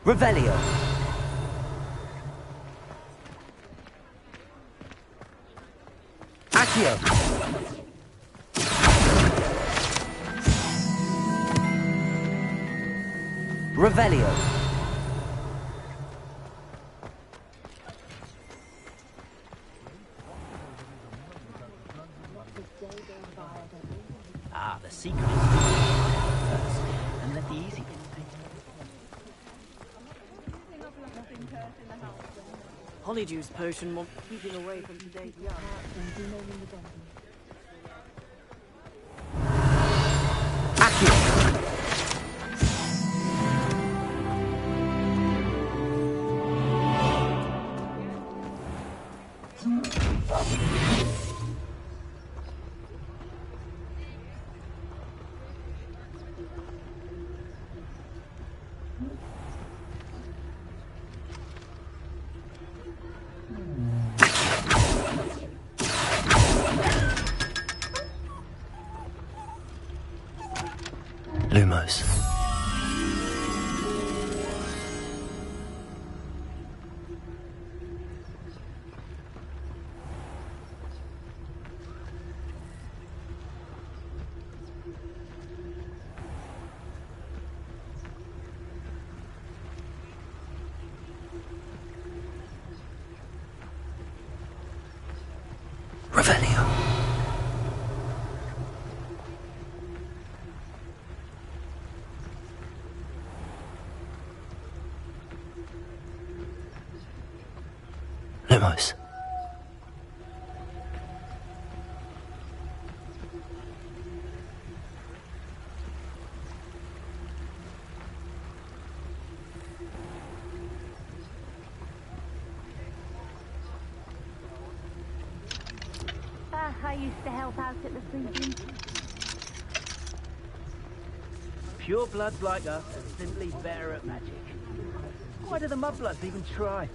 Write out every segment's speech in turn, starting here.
Revelio. Accio. Revelio. Ah, the secret is to first and let the easy bit take. Honeyjuice potion will keep you away from today's yard. Accio. Lumos. Revelio. Lumos. I used to help out at the prison. Pure bloods like us are simply better at magic. Why do the mudbloods even try?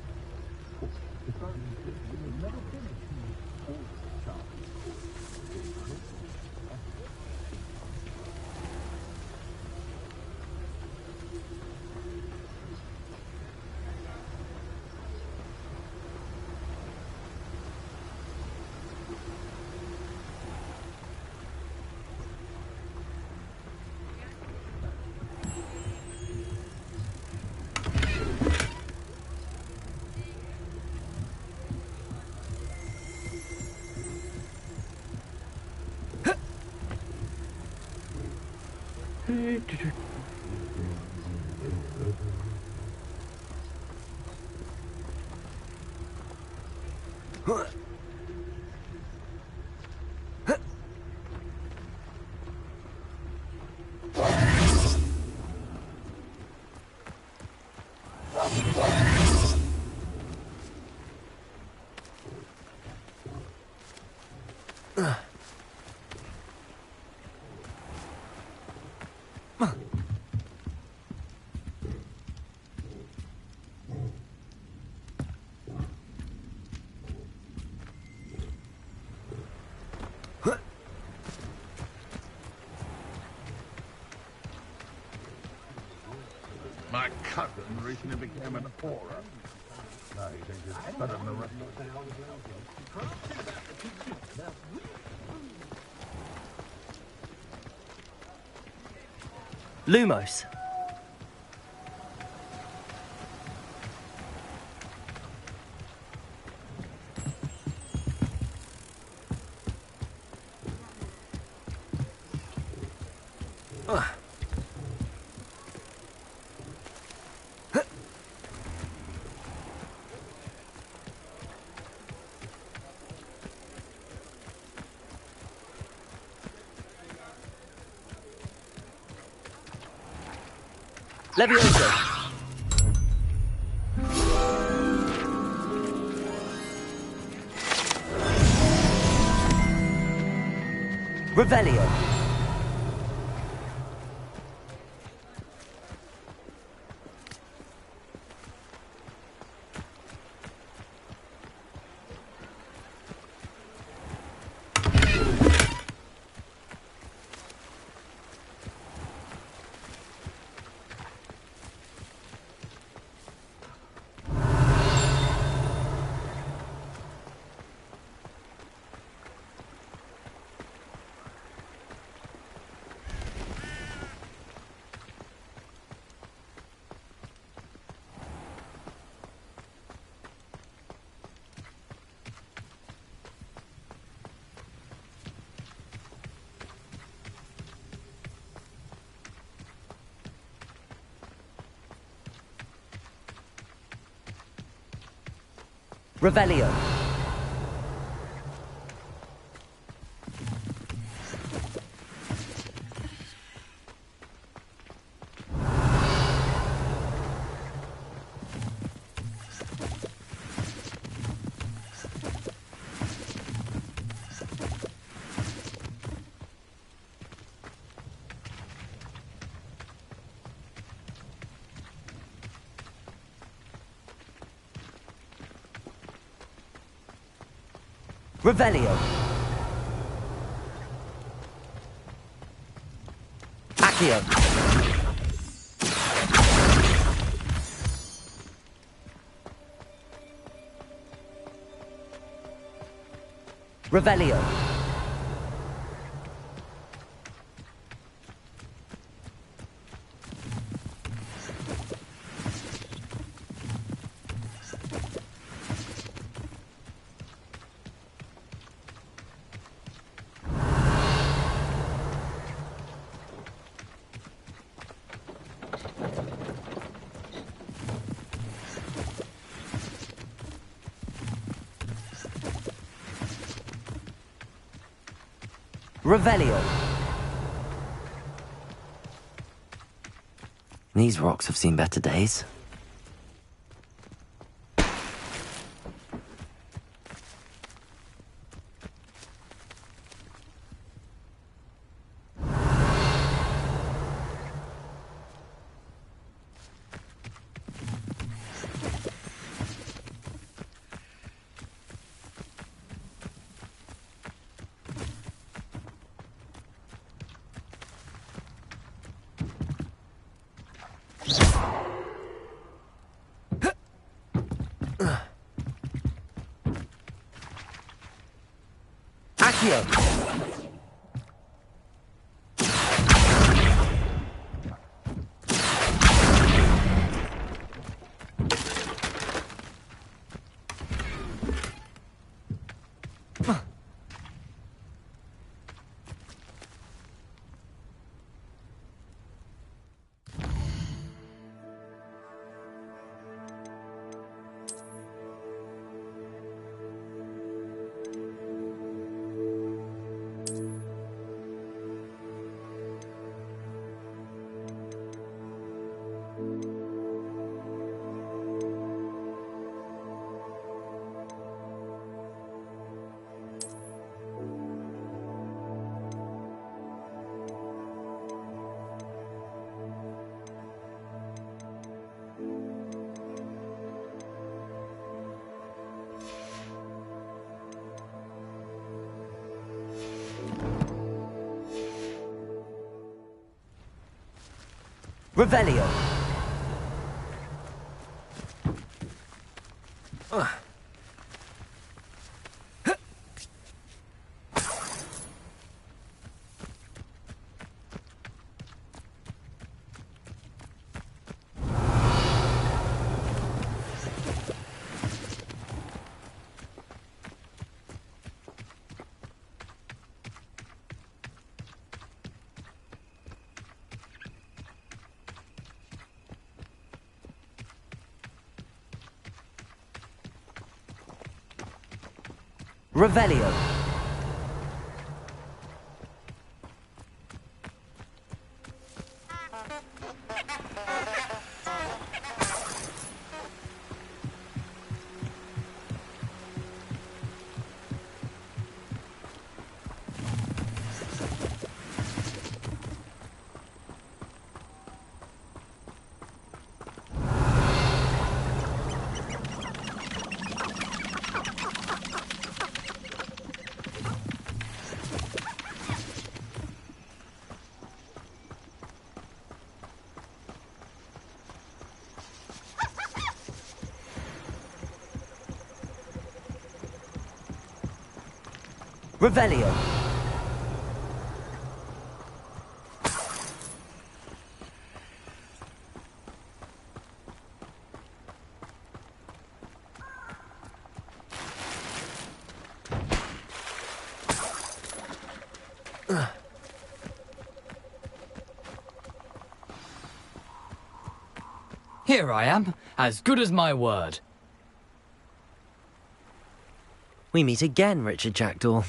My cousin recently became an aura. Now he thinks it's better than the rest of Lumos. Levioso. Revelio. Revelio. Revelio. Accio. Revelio. Revelio. These rocks have seen better days. Accio. Revelio. Revelio. Revelio. Here I am, as good as my word. We meet again, Richard Jackdaw.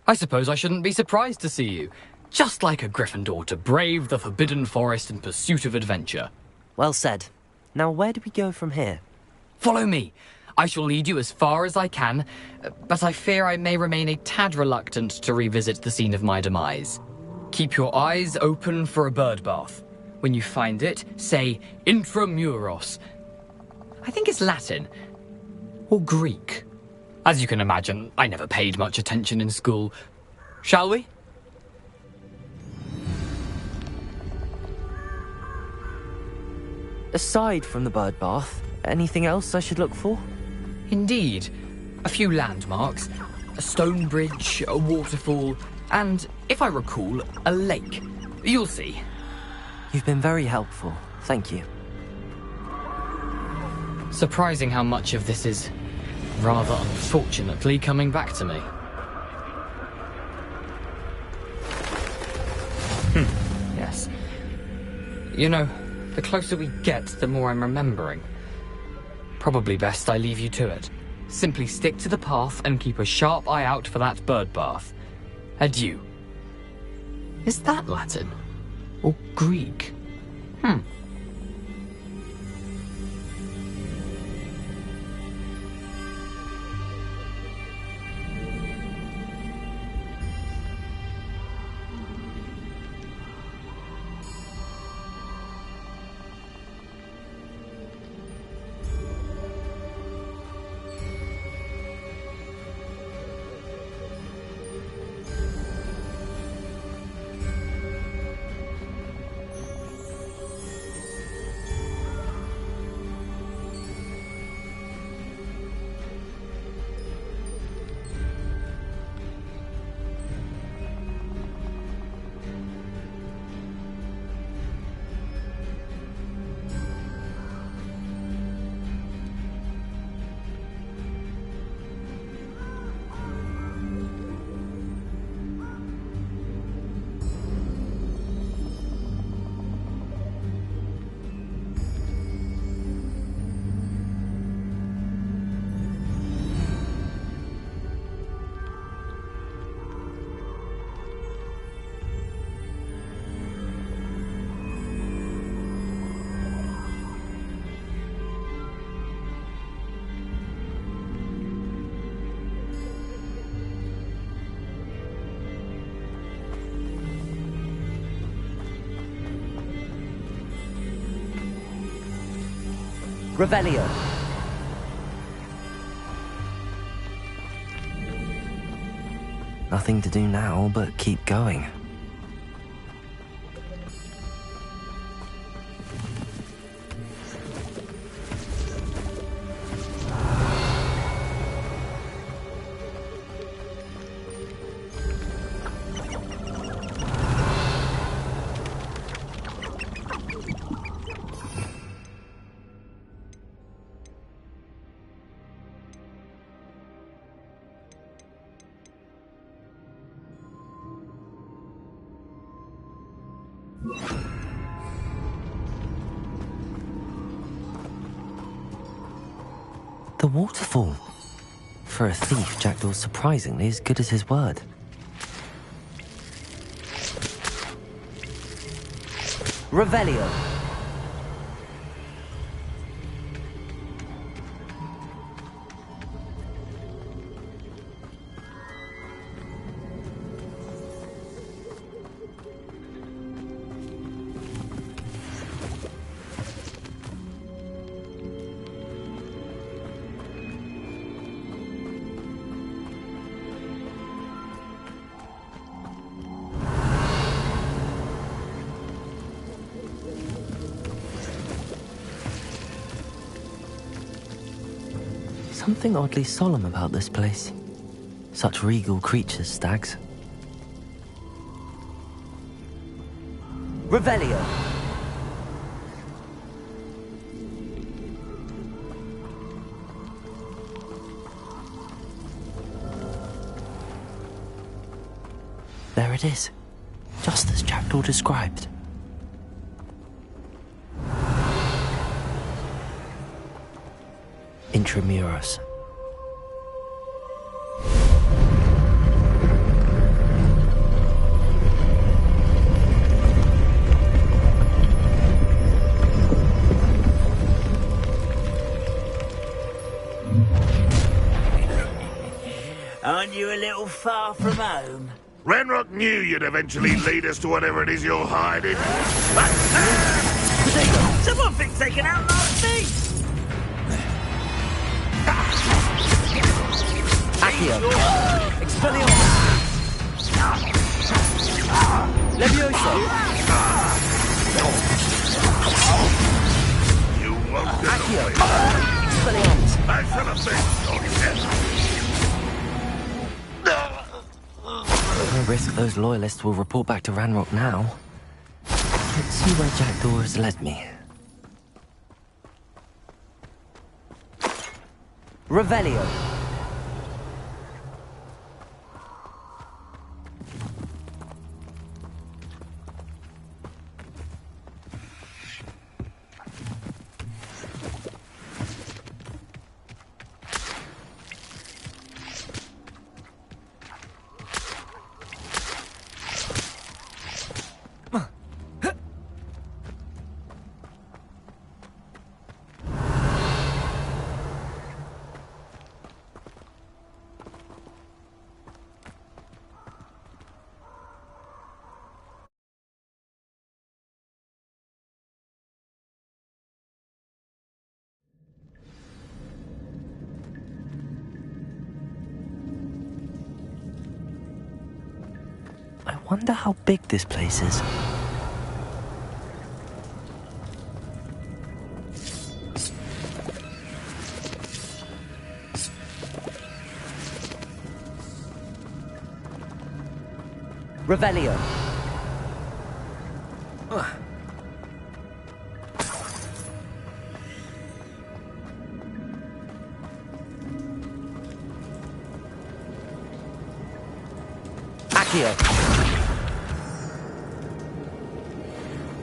I suppose I shouldn't be surprised to see you. Just like a Gryffindor to brave the Forbidden Forest in pursuit of adventure. Well said. Now where do we go from here? Follow me. I shall lead you as far as I can, but I fear I may remain a tad reluctant to revisit the scene of my demise. Keep your eyes open for a bird bath. When you find it, say intramuros. I think it's Latin. Or Greek. As you can imagine, I never paid much attention in school. Shall we? Aside from the bird bath, anything else I should look for? Indeed. A few landmarks, a stone bridge, a waterfall, and, if I recall, a lake. You'll see. You've been very helpful. Thank you. Surprising how much of this is, rather unfortunately, coming back to me. Yes. You know, the closer we get, the more I'm remembering. Probably best I leave you to it. Simply stick to the path and keep a sharp eye out for that bird bath. Adieu. Is that Latin? Or Greek? Revelio. Nothing to do now but keep going. The waterfall. For a thief, Jackdaw's surprisingly as good as his word. Revelio. Something oddly solemn about this place. Such regal creatures, stags. Revelio. There it is, just as Jackdaw described. Intramuros. Aren't you a little far from home? Ranrock knew you'd eventually lead us to whatever it is you're hiding. Someone thinks they can outlast me! Accio! Expelliarmus! Levioso! You won't get Accio! away. Expelliarmus! Back to the bench, No risk those loyalists will report back to Ranrock now. Let's see where Jackdaw has led me. Revelio. I wonder how big this place is. Revelio. Accio.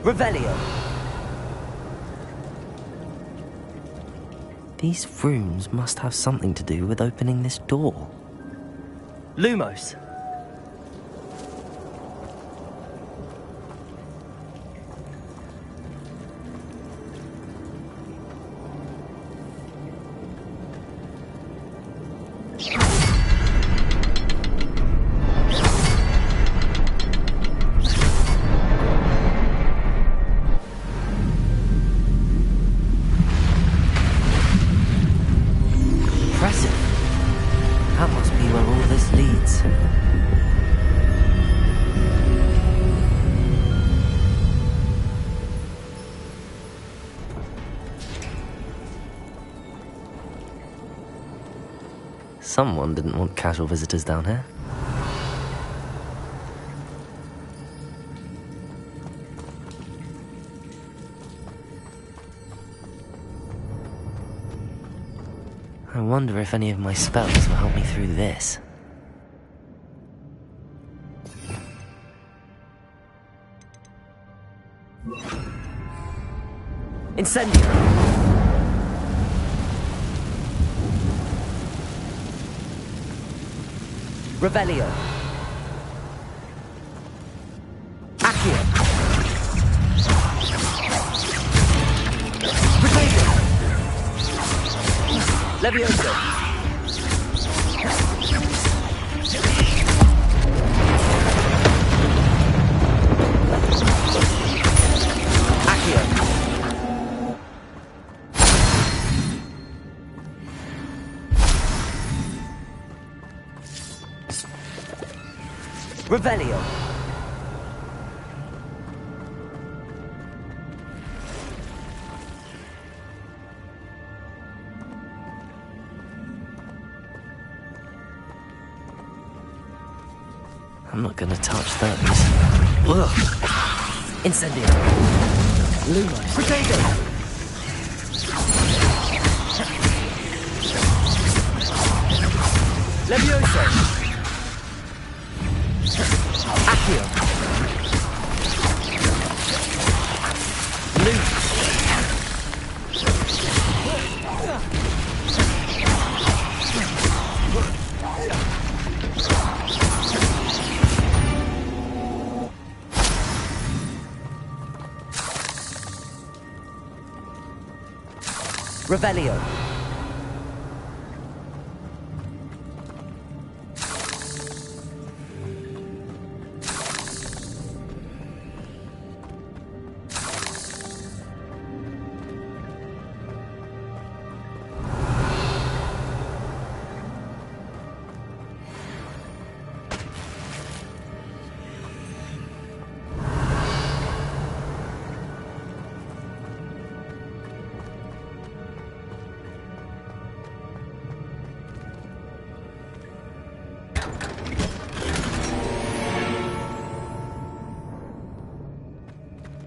Revelio. These rooms must have something to do with opening this door. Lumos. That must be where all this leads. Someone didn't want casual visitors down here. I wonder if any of my spells will help me through this. Incendio! Revelio! Accio! Protego! Levioso! Accio! Revelio! I'm not gonna touch those. Ugh. Incendio! Lumos! Protego! Levioso! Accio! Lumos! Revelio.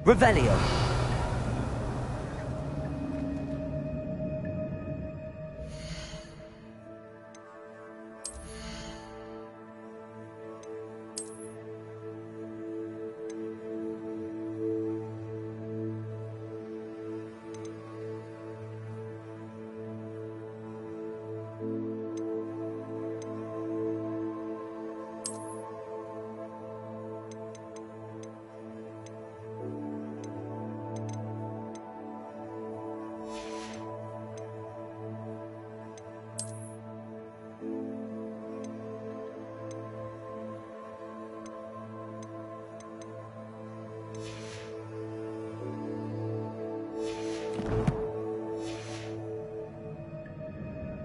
Revelio.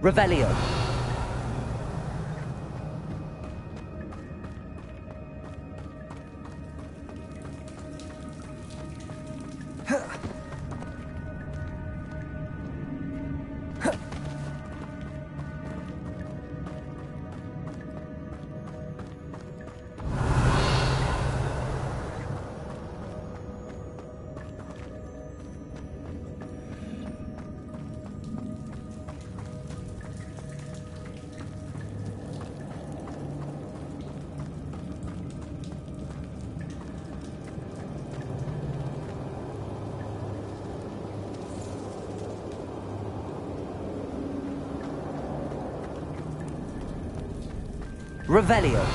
Revelio. Revelio.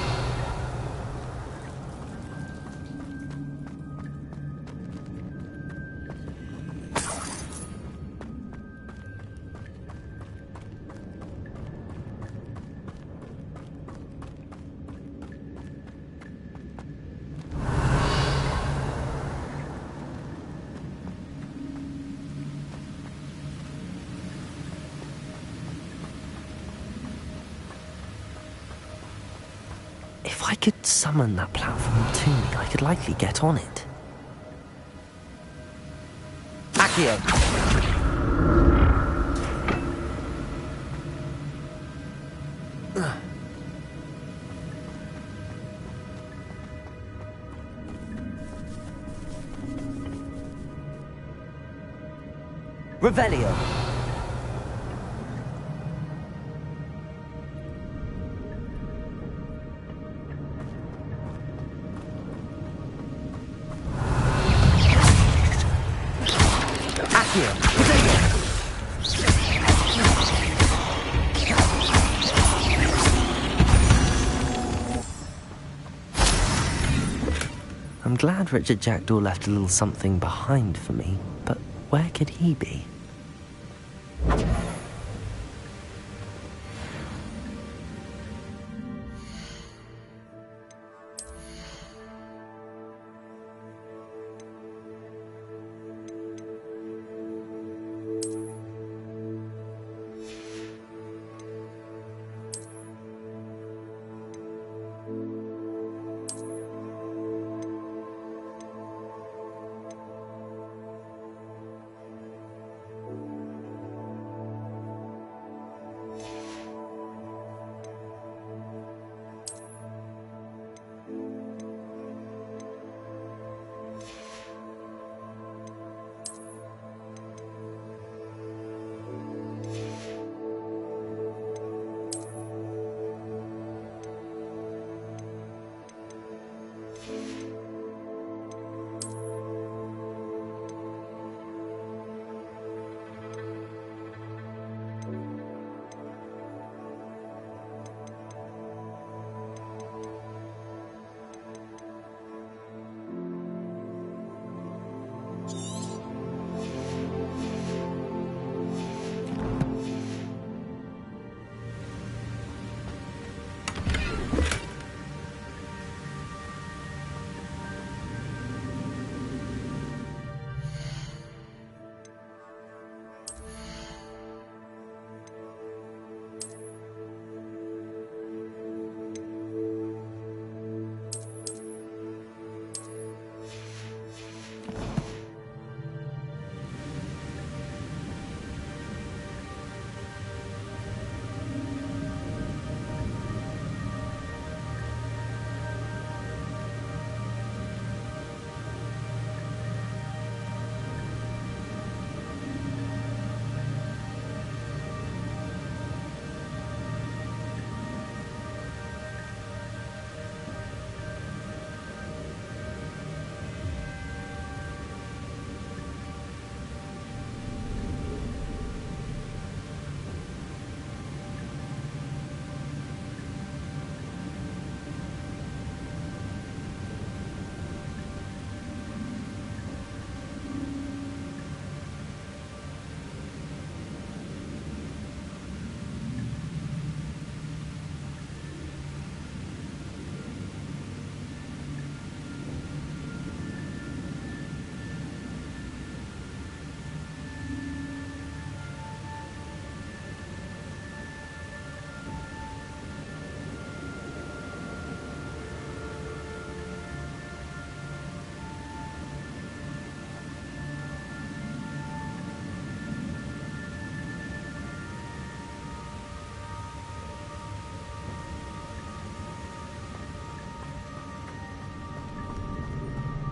If I could summon that platform to me, I could likely get on it. Accio. Revelio. I'm glad Richard Jackdaw left a little something behind for me, but where could he be?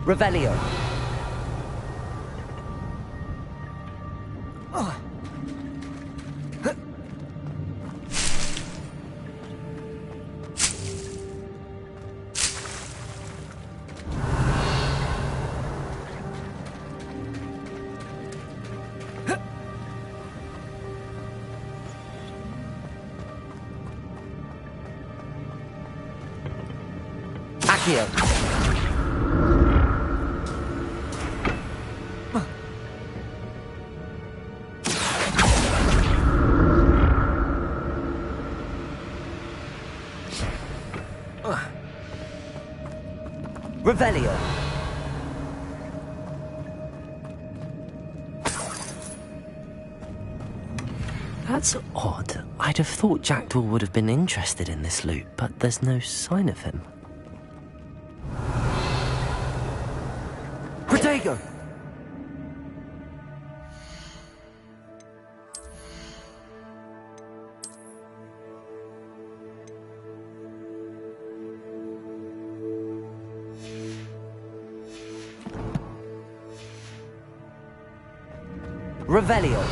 Revelio. Accio. Revelio. That's odd. I'd have thought Jackdaw would have been interested in this loot, but there's no sign of him. Protego. Revelio.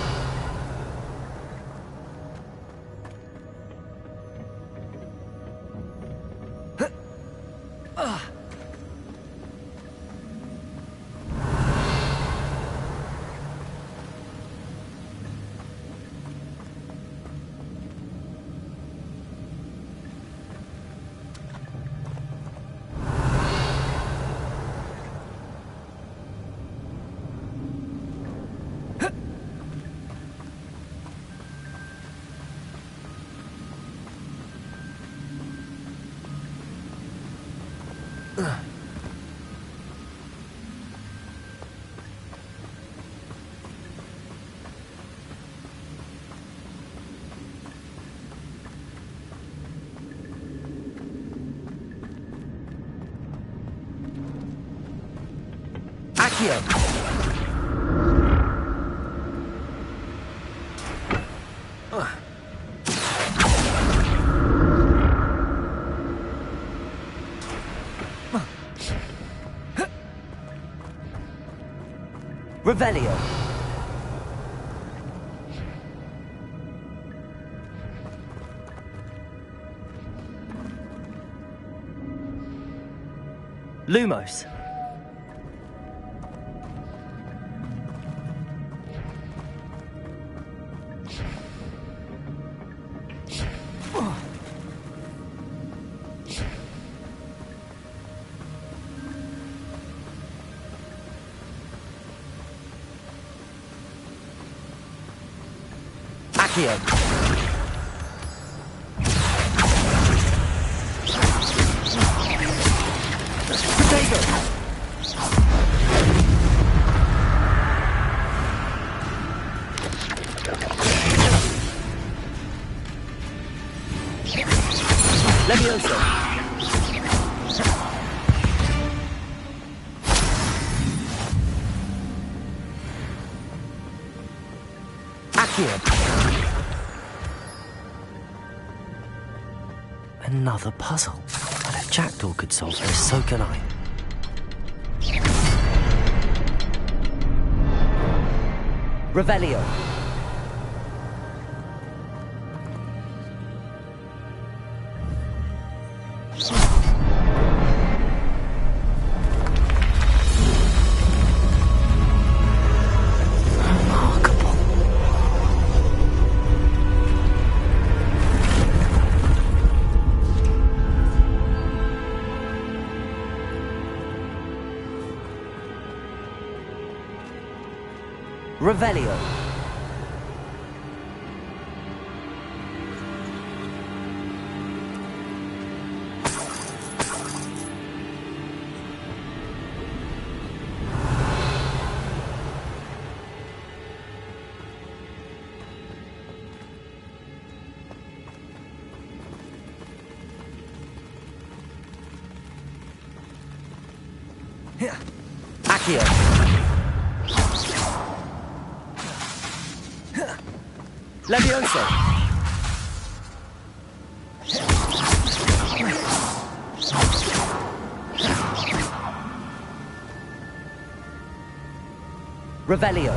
Accio. Revelio. Lumos. Accio. Protego. Levioso. Accio. Another puzzle. But if Jackdaw could solve this, so can I. Revelio. Remarkable. Revelio. Accio. Levioso. Revelio.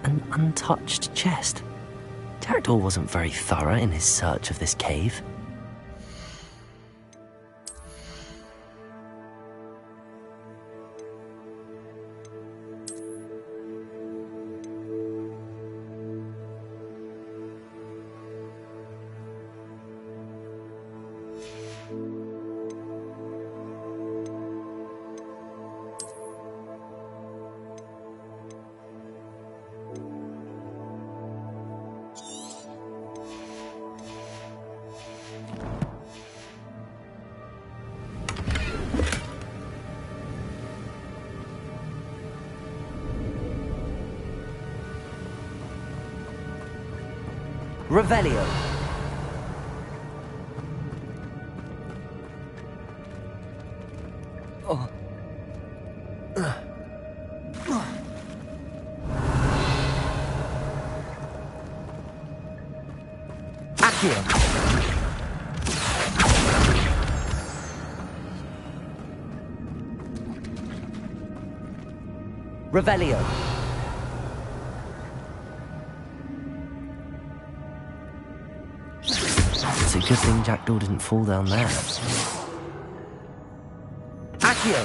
An untouched chest. Jackdaw wasn't very thorough in his search of this cave. Revelio. Accio. Revelio. It's a good thing Jackdaw didn't fall down there. Accio.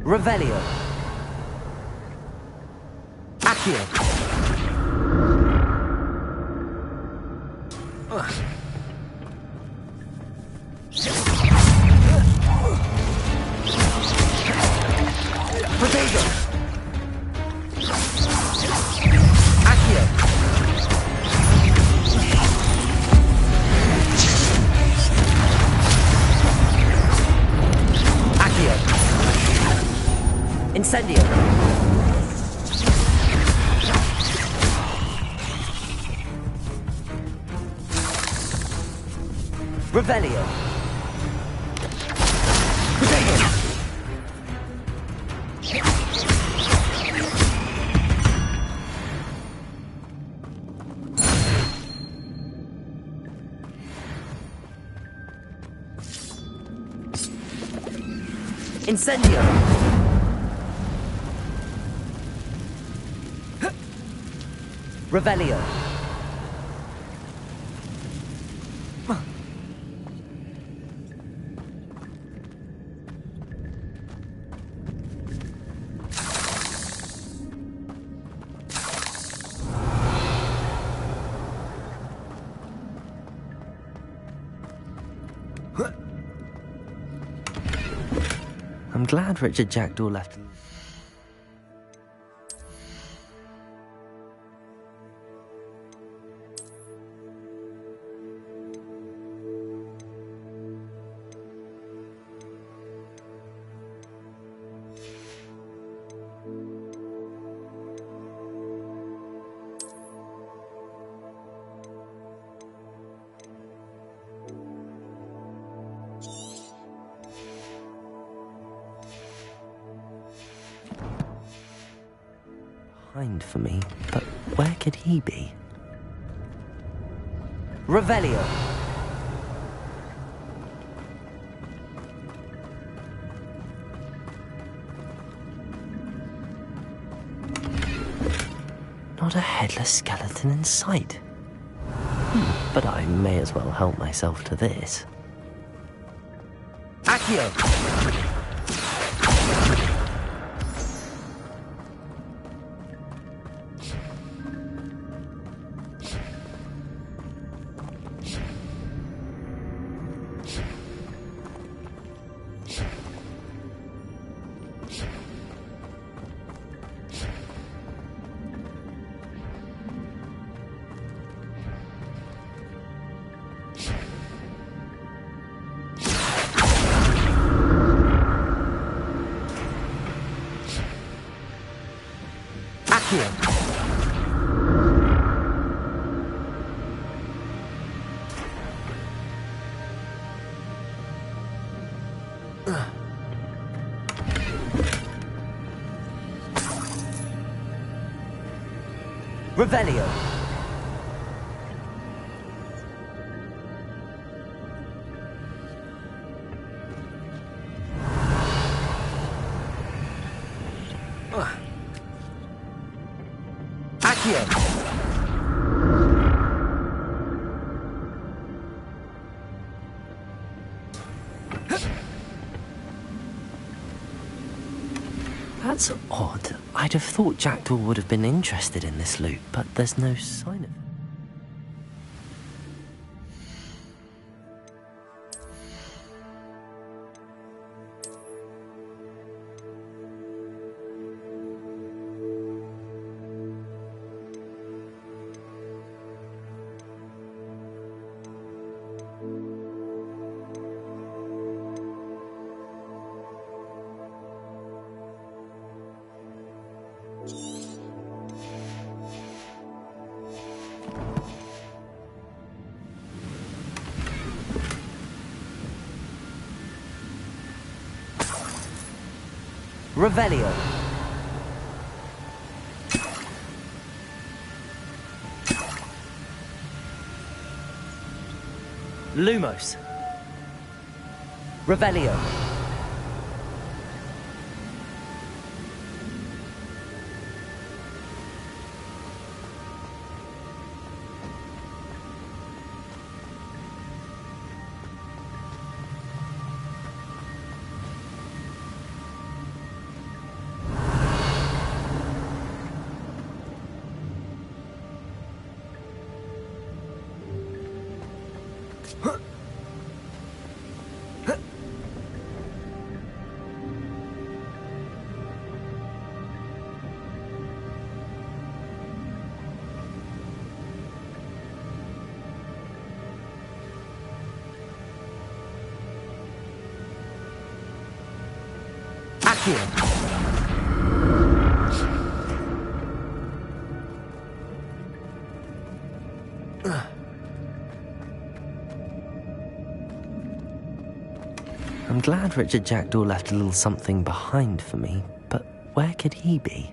Revelio. Accio. Protego. Accio. Accio. Incendio. Revelio. Protego. Incendio. Revelio. I'm glad Richard Jackdaw left. Behind for me, but where could he be? Revelio. Not a headless skeleton in sight. But I may as well help myself to this. Accio. Accio. Revelio. Accio. That's odd. I'd have thought Jackdaw would have been interested in this loot, but there's no sign of it. Revelio. Lumos. Revelio. Accio. I'm glad Richard Jackdaw left a little something behind for me, but where could he be?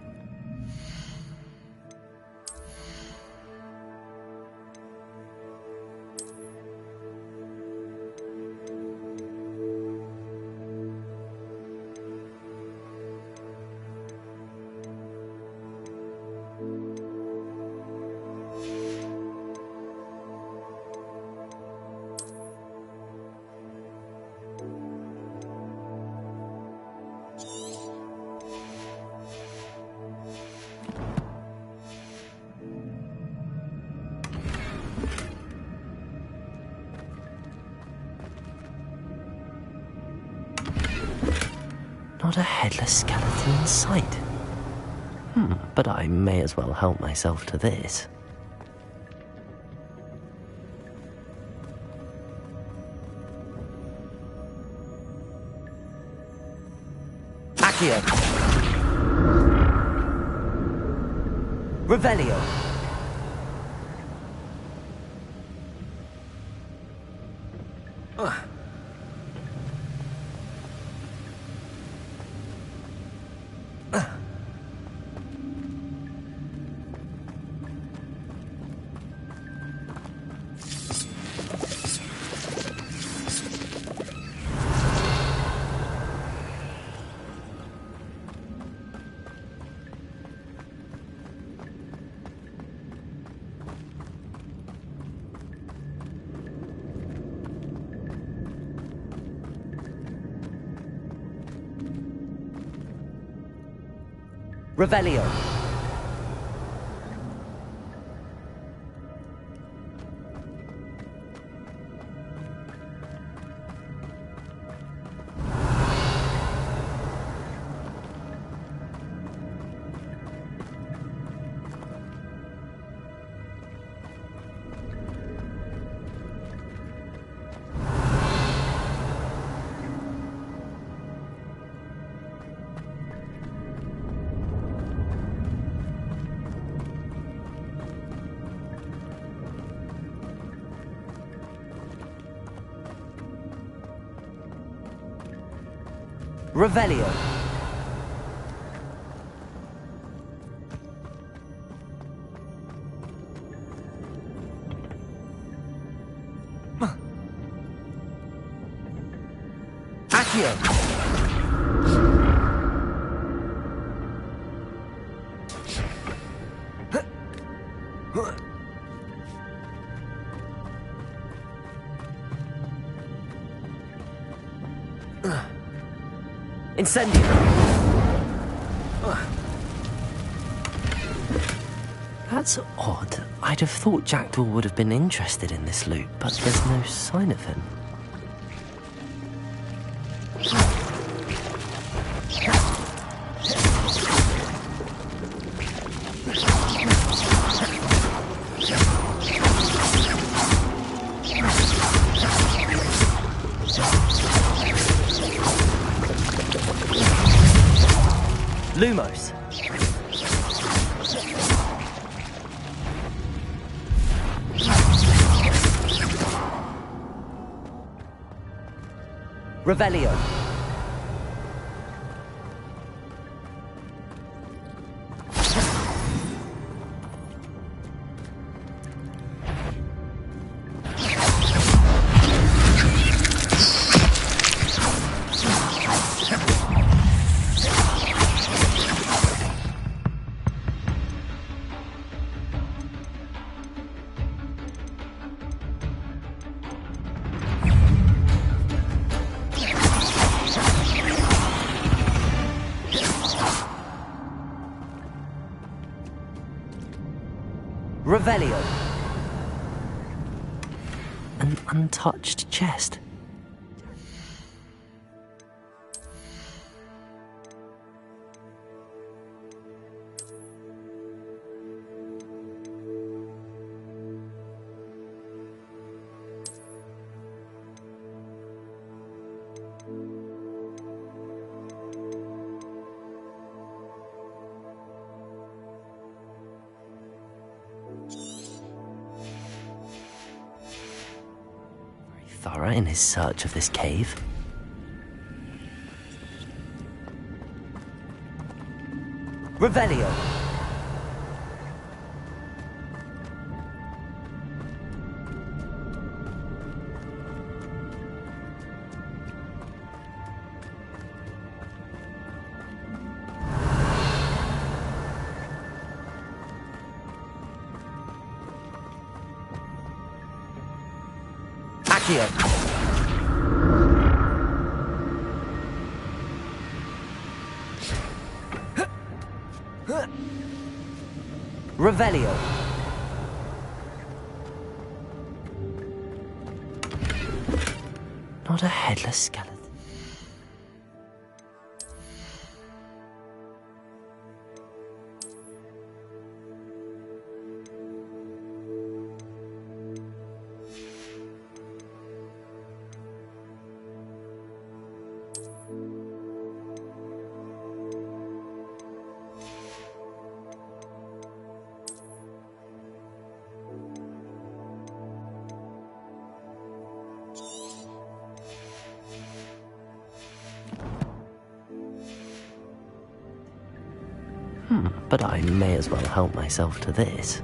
Not a headless skeleton in sight. But I may as well help myself to this. Accio. Revelio. Revelio. Revelio. Accio. Incendio. That's odd. I'd have thought Jackdaw would have been interested in this loot, but there's no sign of him. Lumos. Revelio. Revelio. An untouched chest. Thorough in his search of this cave. Revelio. Accio. Revelio. Not a headless skeleton. But I may as well help myself to this.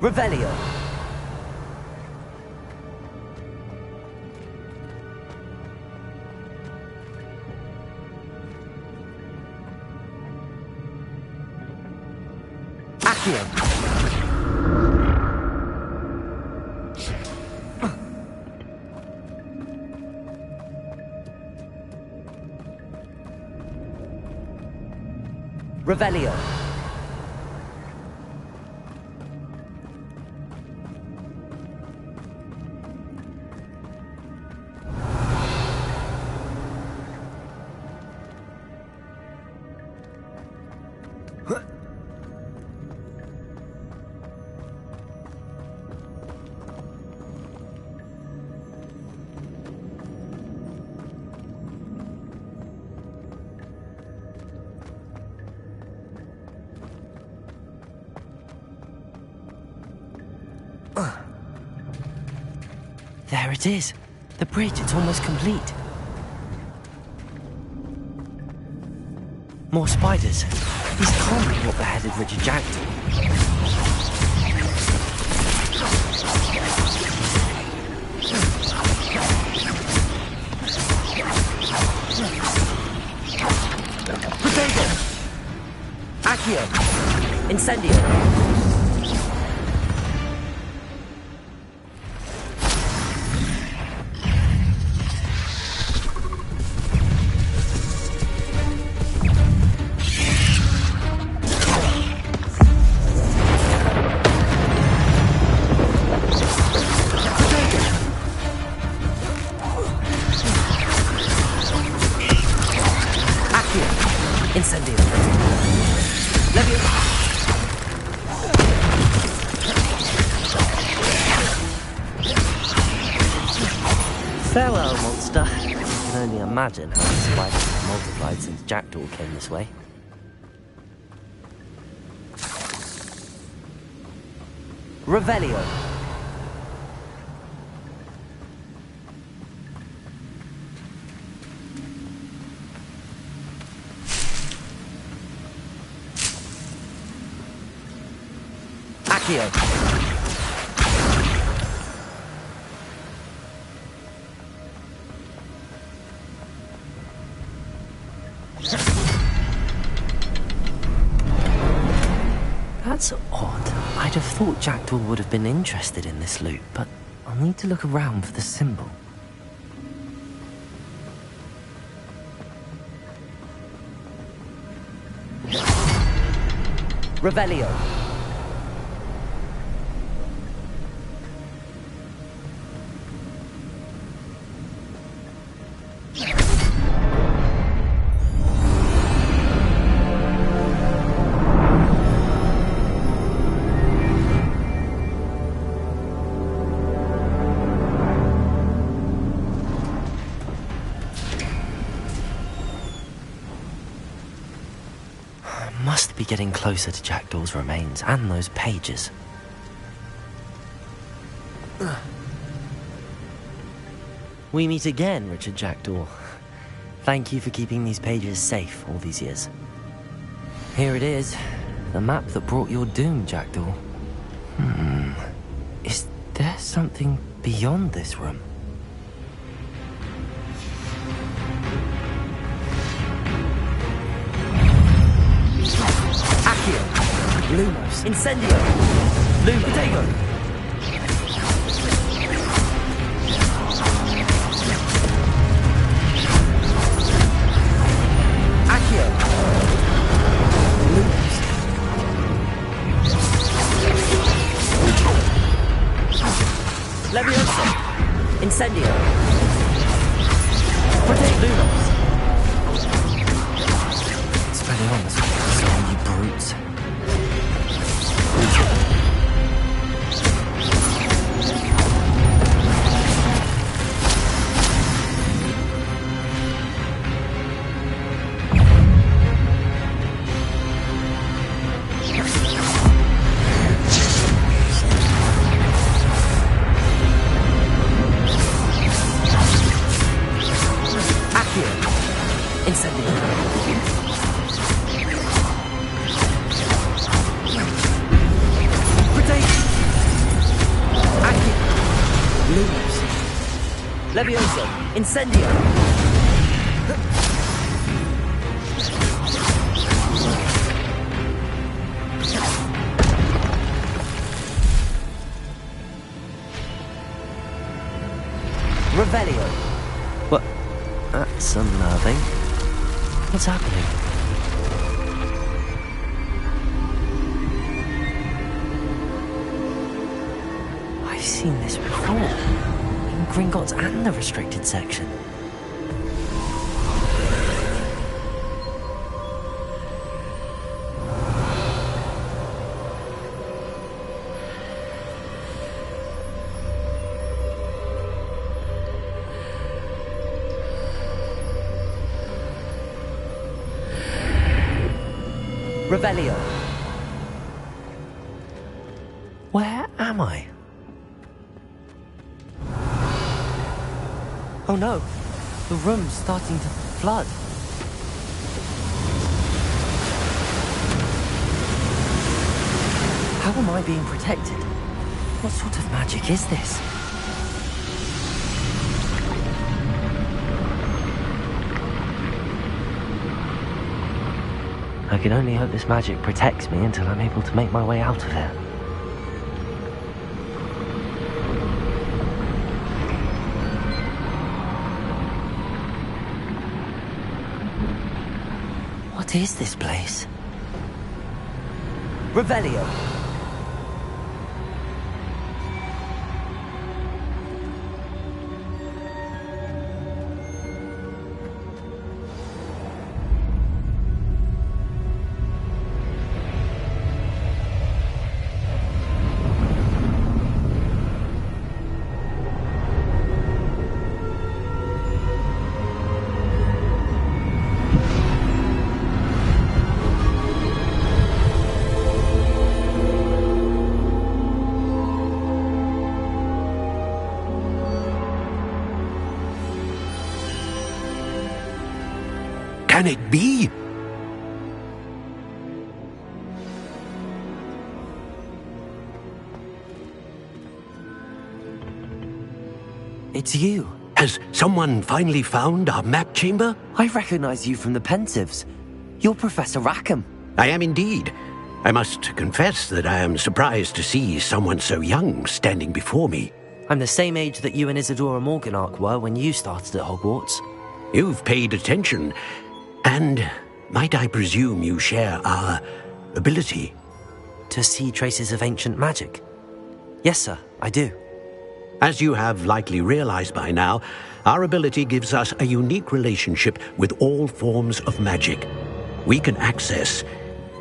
Revelio. Accio. Revelio. There it is. The bridge, it's almost complete. More spiders. These can't be what beheaded Richard Jackdaw. Potato. Accio. Incendio. Incendio. Levio. Farewell, monster. I can only imagine how the spiders have multiplied since Jackdaw came this way. Revelio. Accio. That's odd. I'd have thought Jackdaw would have been interested in this loot, but I'll need to look around for the symbol. Revelio. Must be getting closer to Jackdaw's remains and those pages. We meet again, Richard Jackdaw. Thank you for keeping these pages safe all these years. Here it is, the map that brought your doom, Jackdaw. Is there something beyond this room? Lumos. Incendio. Lumo. Potato. Accio. Lumos. Leviosa. Incendio. Potato. Lumos. Spreading on this one, you brutes. Levioso! Incendio! Revelio! What? That's unnerving. What's happening? I've seen this before. In Gringotts and the restricted section. Revelio! Where am I? Oh no, the room's starting to flood. How am I being protected? What sort of magic is this? I can only hope this magic protects me until I'm able to make my way out of here. What is this place? Revelio! Can it be? It's you. Has someone finally found our map chamber? I recognize you from the Pensives. You're Professor Rackham. I am indeed. I must confess that I am surprised to see someone so young standing before me. I'm the same age that you and Isadora Morganark were when you started at Hogwarts. You've paid attention, and might I presume you share our ability? To see traces of ancient magic? Yes, sir, I do. As you have likely realized by now, our ability gives us a unique relationship with all forms of magic. We can access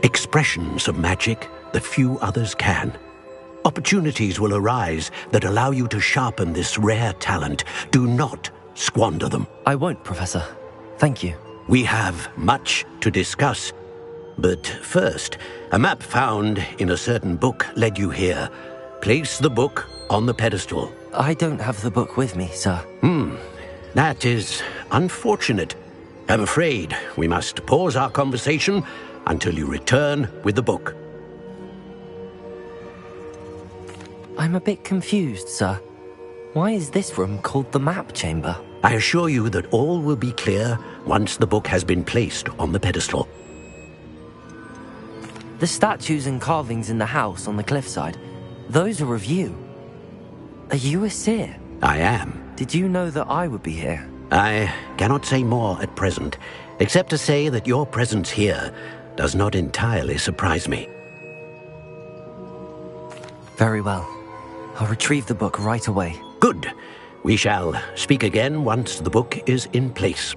expressions of magic that few others can. Opportunities will arise that allow you to sharpen this rare talent. Do not squander them. I won't, Professor. Thank you. We have much to discuss. But first, a map found in a certain book led you here. Place the book on the pedestal. I don't have the book with me, sir. That is unfortunate. I'm afraid we must pause our conversation until you return with the book. I'm a bit confused, sir. Why is this room called the map chamber? I assure you that all will be clear once the book has been placed on the pedestal. The statues and carvings in the house on the cliffside, those are of you. Are you a seer? I am. Did you know that I would be here? I cannot say more at present, except to say that your presence here does not entirely surprise me. Very well. I'll retrieve the book right away. Good. We shall speak again once the book is in place.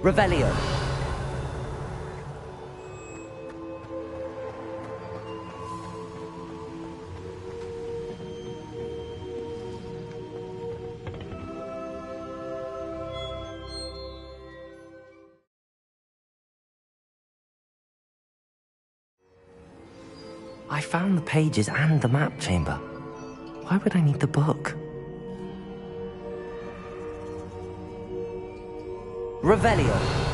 Revelio. I found the pages and the map chamber. Why would I need the book? Revelio.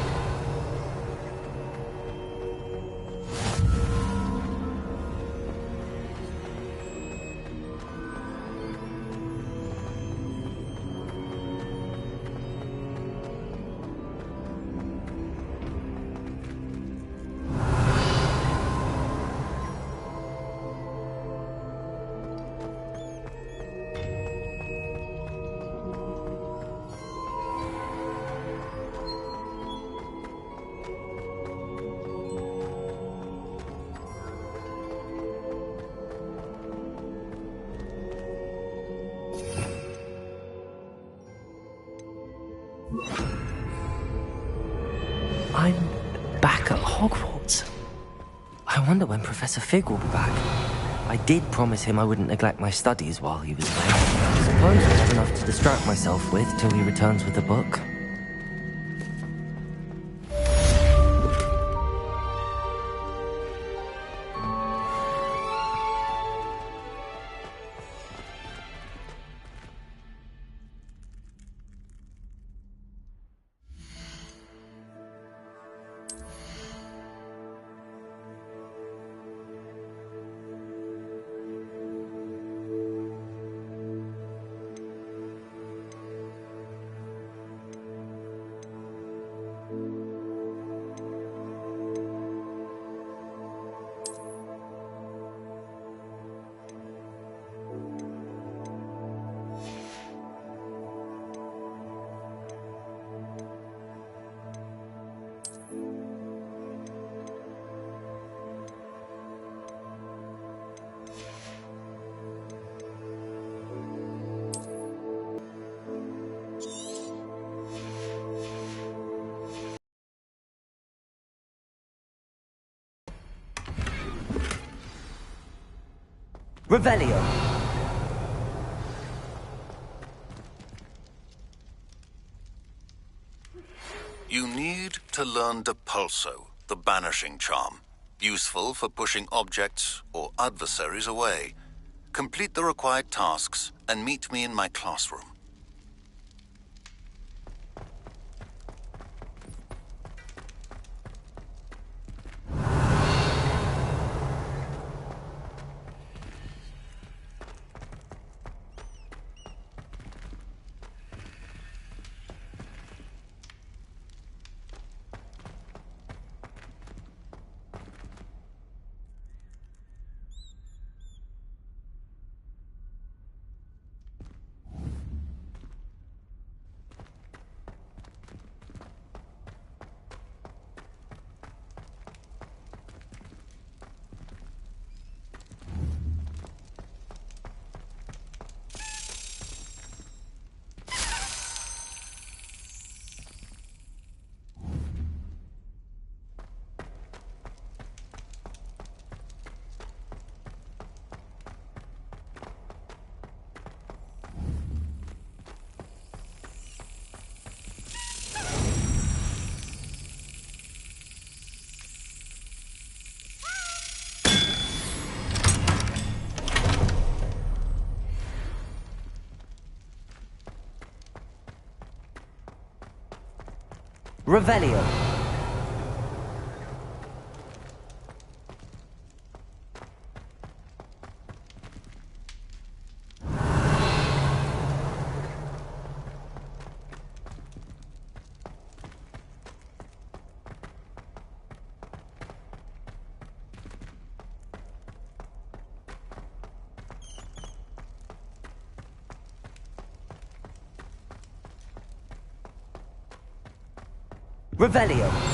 I'm back at Hogwarts. I wonder when Professor Fig will be back. I did promise him I wouldn't neglect my studies while he was away. I suppose I have enough to distract myself with till he returns with the book. Revelio. You need to learn Depulso, the banishing charm. Useful for pushing objects or adversaries away. Complete the required tasks and meet me in my classroom. Revelio. Revelio.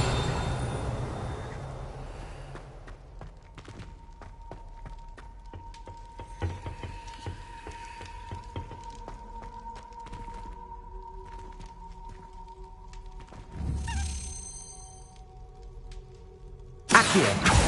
here.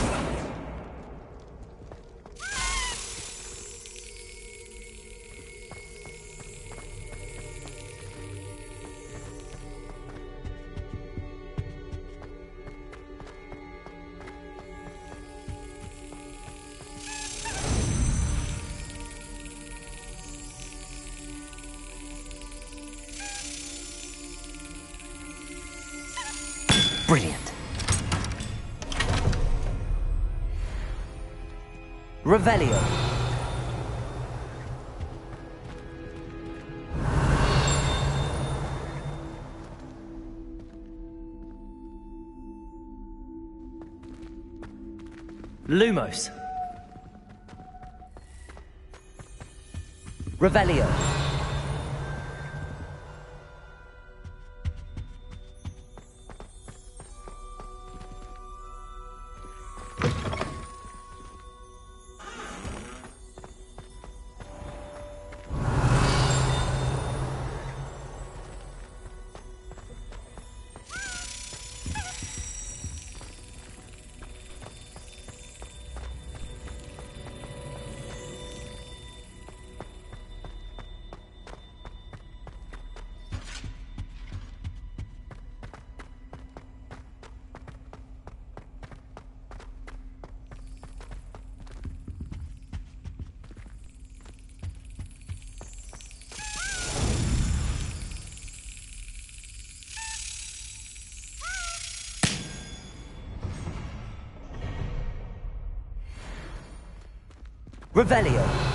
Brilliant. Revelio. Lumos. Revelio. Revelio.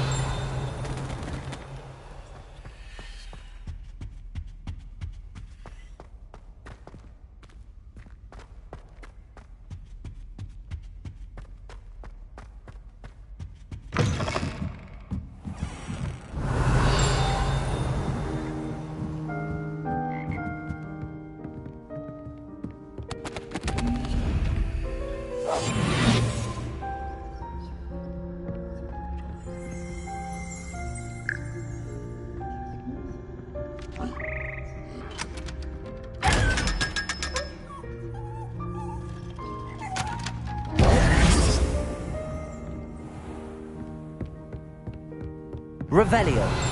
Revelio.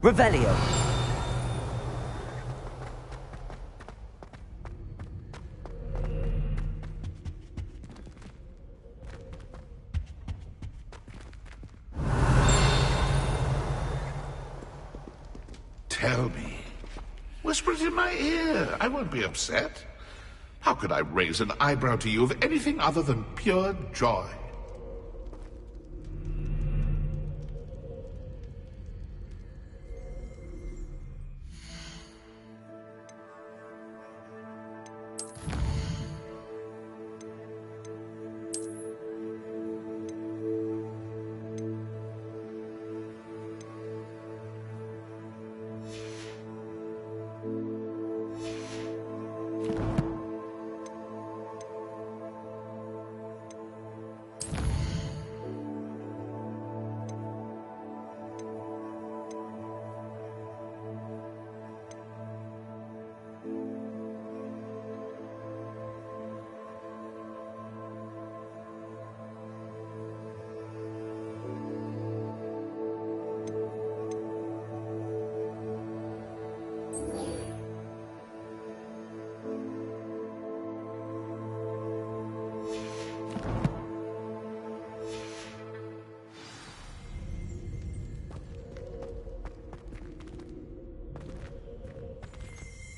Revelio. Tell me. Whisper it in my ear. I won't be upset. How could I raise an eyebrow to you of anything other than pure joy?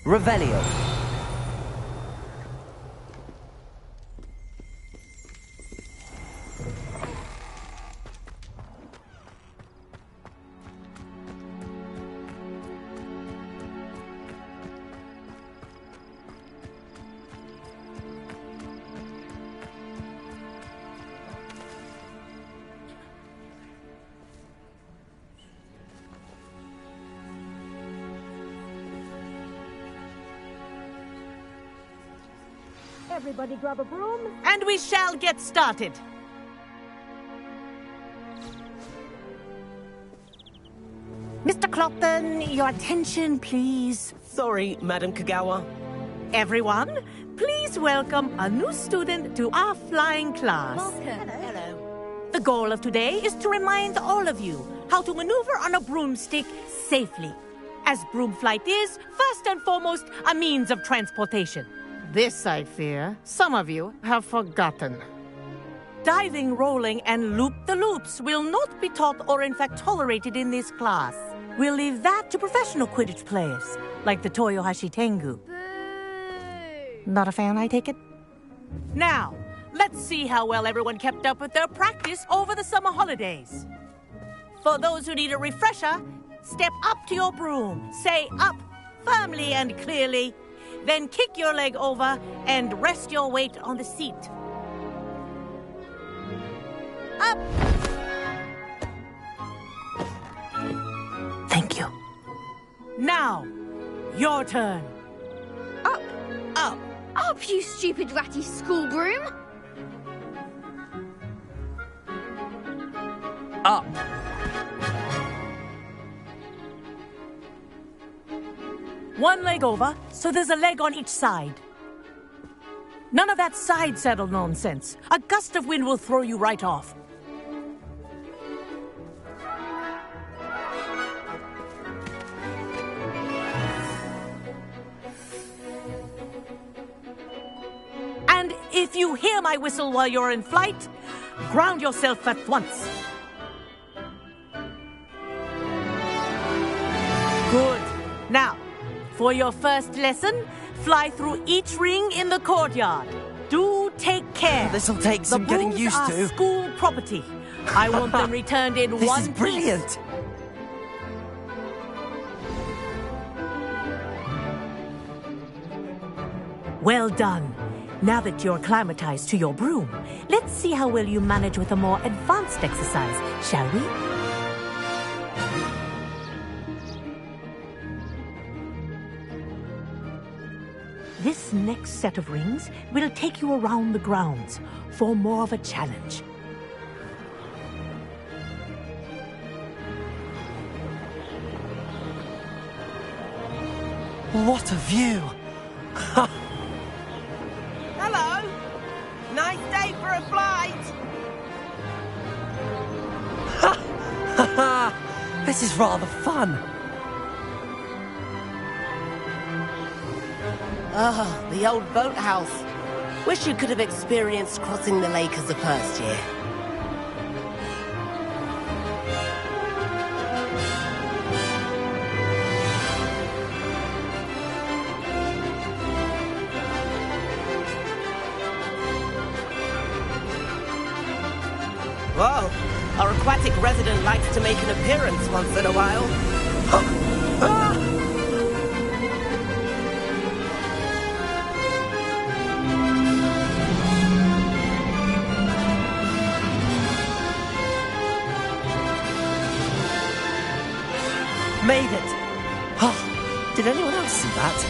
Revelio. Everybody grab a broom. And we shall get started. Mr. Clopton, your attention, please. Sorry, Madam Kagawa. Everyone, please welcome a new student to our flying class. Welcome. Hello. The goal of today is to remind all of you how to maneuver on a broomstick safely, as broom flight is, first and foremost, a means of transportation. This, I fear, some of you have forgotten. Diving, rolling, and loop-the-loops will not be taught or in fact tolerated in this class. We'll leave that to professional Quidditch players, like the Toyohashi Tengu. Not a fan, I take it? Now, let's see how well everyone kept up with their practice over the summer holidays. For those who need a refresher, step up to your broom, say up firmly and clearly, then kick your leg over and rest your weight on the seat. Up! Thank you. Now, your turn. Up. Up. Up, you stupid ratty school broom. Up. One leg over, so there's a leg on each side. None of that side saddle nonsense. A gust of wind will throw you right off. And if you hear my whistle while you're in flight, ground yourself at once. Good. Now, for your first lesson, fly through each ring in the courtyard. Do take care. This'll take some getting used The brooms are school property. I want them returned in This one is piece. brilliant. Well done. Now that you're acclimatized to your broom, let's see how well you manage with a more advanced exercise, shall we? This next set of rings will take you around the grounds for more of a challenge. What a view. Hello. Nice day for a flight. This is rather fun. Ah, the old boathouse. Wish you could have experienced crossing the lake as a first year. Whoa, our aquatic resident likes to make an appearance once in a while. Made it. Oh, did anyone else see that?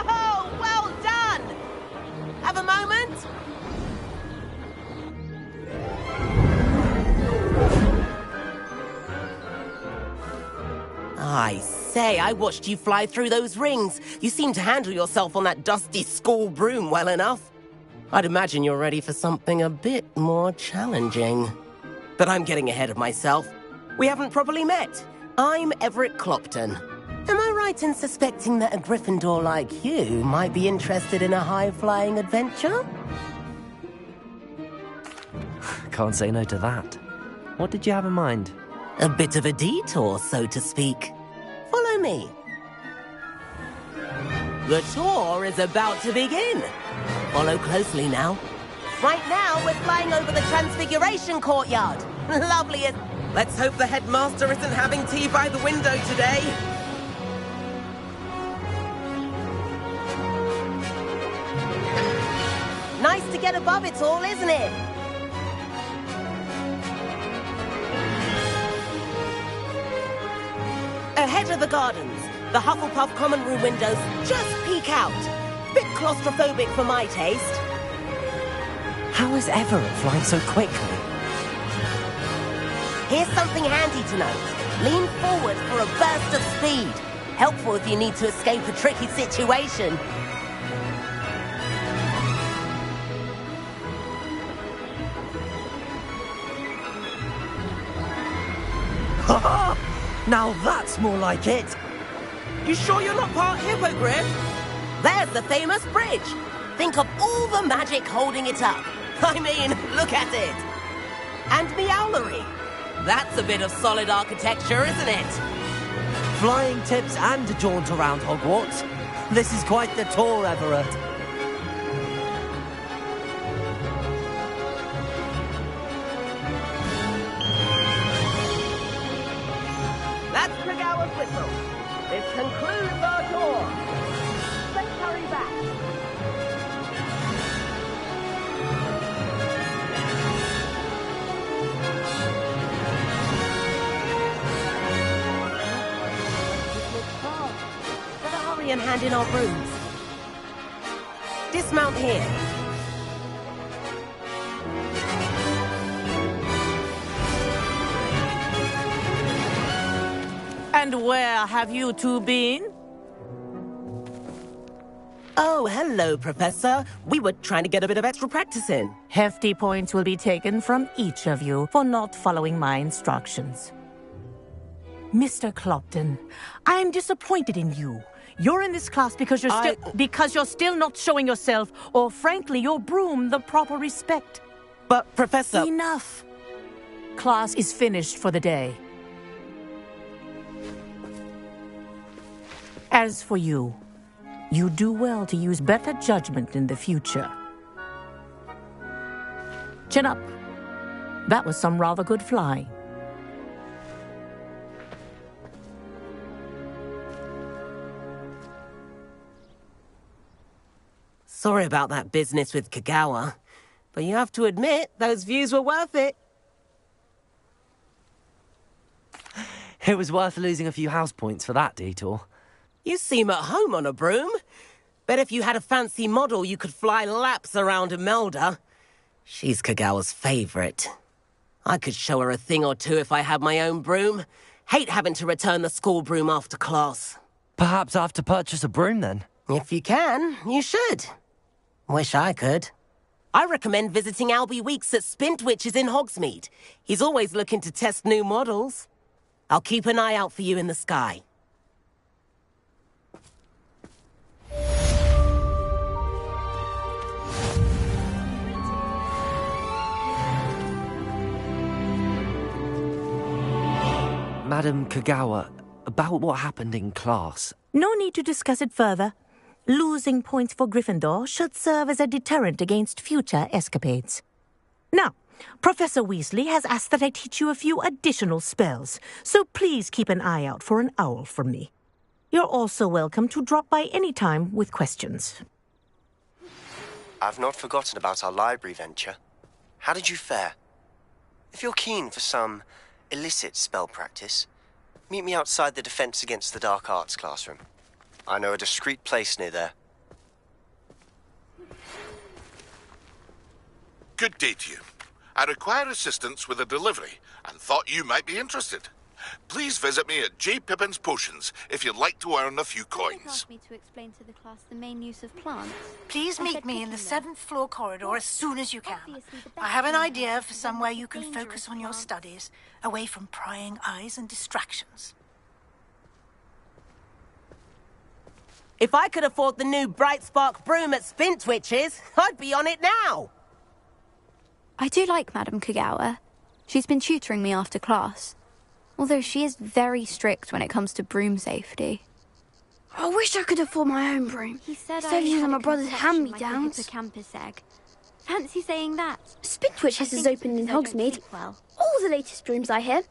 Oh, well done! Have a moment? I say, I watched you fly through those rings. You seem to handle yourself on that dusty school broom well enough. I'd imagine you're ready for something a bit more challenging. But I'm getting ahead of myself. We haven't properly met. I'm Everett Clopton. Am I right in suspecting that a Gryffindor like you might be interested in a high-flying adventure? Can't say no to that. What did you have in mind? A bit of a detour, so to speak. Follow me. The tour is about to begin. Follow closely now. Right now, we're flying over the Transfiguration Courtyard. Lovely as... Let's hope the headmaster isn't having tea by the window today. Nice to get above it all, isn't it? Ahead of the gardens, The Hufflepuff common room windows just peek out. Bit claustrophobic for my taste. How is Everett flying so quickly? Here's something handy to note. Lean forward for a burst of speed. Helpful if you need to escape a tricky situation. Now that's more like it. You sure you're not part hippogriff? There's the famous bridge. Think of all the magic holding it up. I mean, look at it. And Meowlery. That's a bit of solid architecture, isn't it? Flying tips and a jaunt around Hogwarts. This is quite the tour, Everett. That's Kagawa's whistle. This concludes our tour. Let's hurry back. Better hurry and hand in our brooms. Dismount here. And where have you two been? Oh, hello, Professor. We were trying to get a bit of extra practice in. Hefty points will be taken from each of you for not following my instructions. Mr. Clopton, I am disappointed in you. You're in this class because you're still not showing yourself, or frankly, your broom the proper respect. But, Professor... Enough. Class is finished for the day. As for you, you do well to use better judgment in the future. Chin up. That was some rather good flying. Sorry about that business with Kagawa, but you have to admit, those views were worth it. It was worth losing a few house points for that detour. You seem at home on a broom. Bet if you had a fancy model, you could fly laps around Imelda. She's Kagawa's favorite. I could show her a thing or two if I had my own broom. Hate having to return the school broom after class. Perhaps I have to purchase a broom then. If you can, you should. Wish I could. I recommend visiting Albie Weeks at Spintwitches in Hogsmeade. He's always looking to test new models. I'll keep an eye out for you in the sky. Madam Kagawa, about what happened in class. No need to discuss it further. Losing points for Gryffindor should serve as a deterrent against future escapades. Now, Professor Weasley has asked that I teach you a few additional spells, so please keep an eye out for an owl from me. You're also welcome to drop by any time with questions. I've not forgotten about our library venture. How did you fare? If you're keen for some illicit spell practice, meet me outside the Defense Against the Dark Arts classroom. I know a discreet place near there. Good day to you. I require assistance with a delivery and thought you might be interested. Please visit me at J. Pippin's Potions if you'd like to earn a few coins. Asked me to explain to the class the main use of plants. Please meet me in the 7th floor corridor as soon as you can. I have an idea for somewhere you can focus on your studies, away from prying eyes and distractions. If I could afford the new Bright Spark broom at Spintwitches, I'd be on it now. I do like Madam Kagawa. She's been tutoring me after class. Although she is very strict when it comes to broom safety. I wish I could afford my own broom. He said Instead of using my brother's hand-me-downs. hand-me-downs. Like a campus egg. Fancy saying that? Spintwitches has opened in Hogsmeade. Well. All the latest brooms, I hear.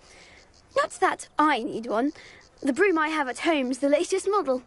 Not that I need one. The broom I have at home is the latest model.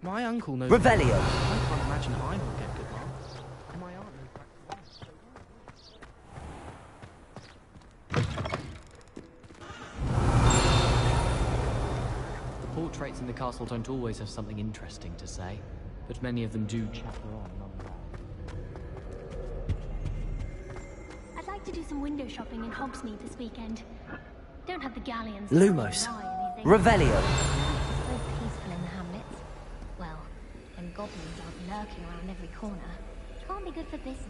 My uncle knows... Revelio! I can't imagine I will get good marks. And my aunt knows practice. The portraits in the castle don't always have something interesting to say, but many of them do chatter on nonetheless. I'd like to do some window shopping in Hogsmeade this weekend. Don't have the galleons. Lumos. Revelio. Revelio. So peaceful in the hamlets. Well, them goblins are lurking around every corner. Can't be good for business.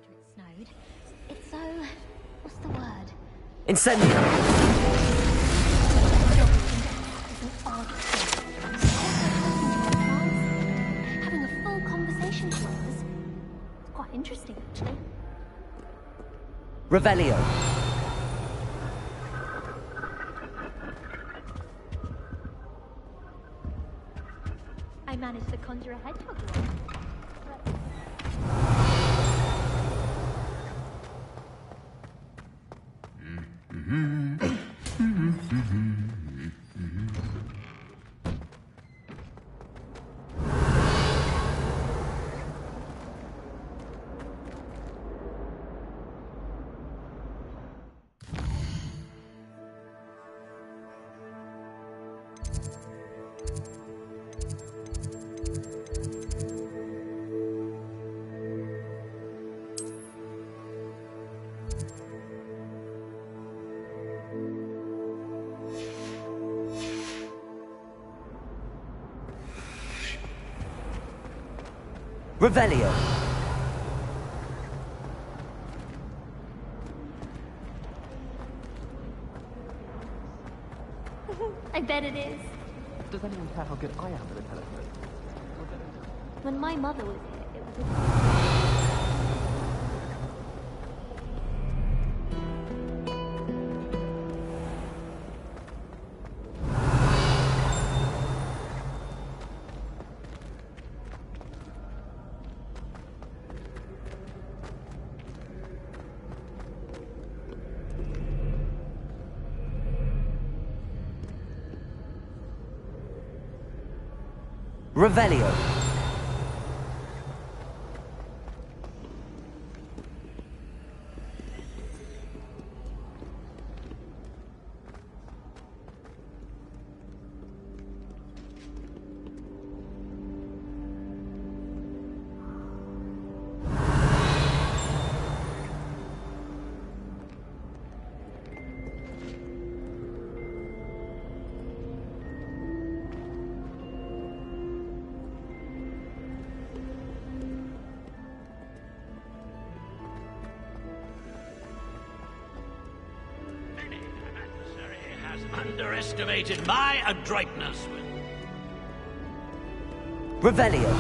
It snowed. It's so... what's the word? Incendio! Having a full conversation with others. It's quite interesting, actually. Revelio. I managed to conjure a hedgehog. Revelio. I bet it is. Does anyone care how good I am with a telephone? When my mother was here, it was a... Revelio. Underestimated my adroitness with... Revelio.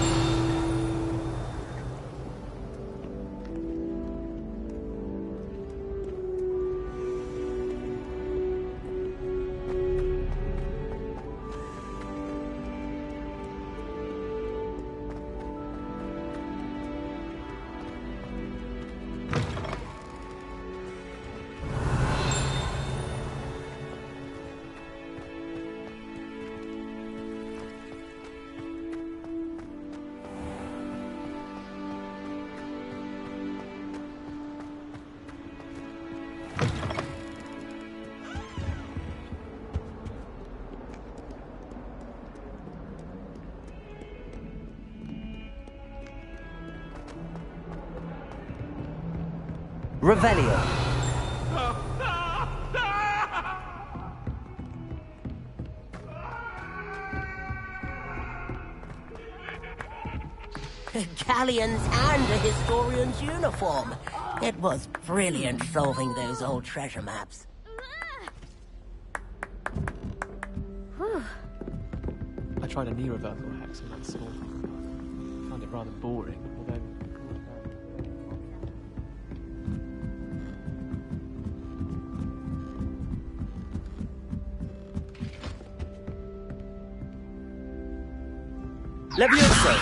Revelio. Galleons and a historian's uniform. It was brilliant solving those old treasure maps. I tried a knee reversal hex on that sword. I found it rather boring, although... Levioso!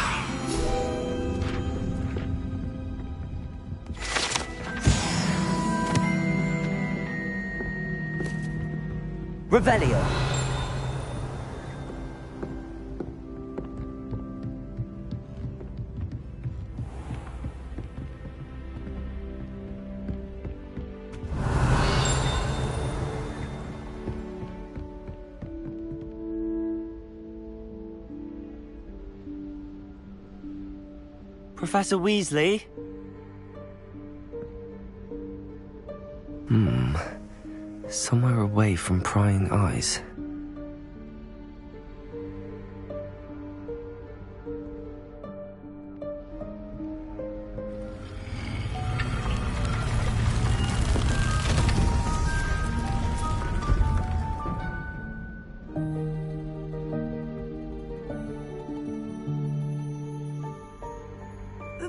Revelio. Professor Weasley? Somewhere away from prying eyes.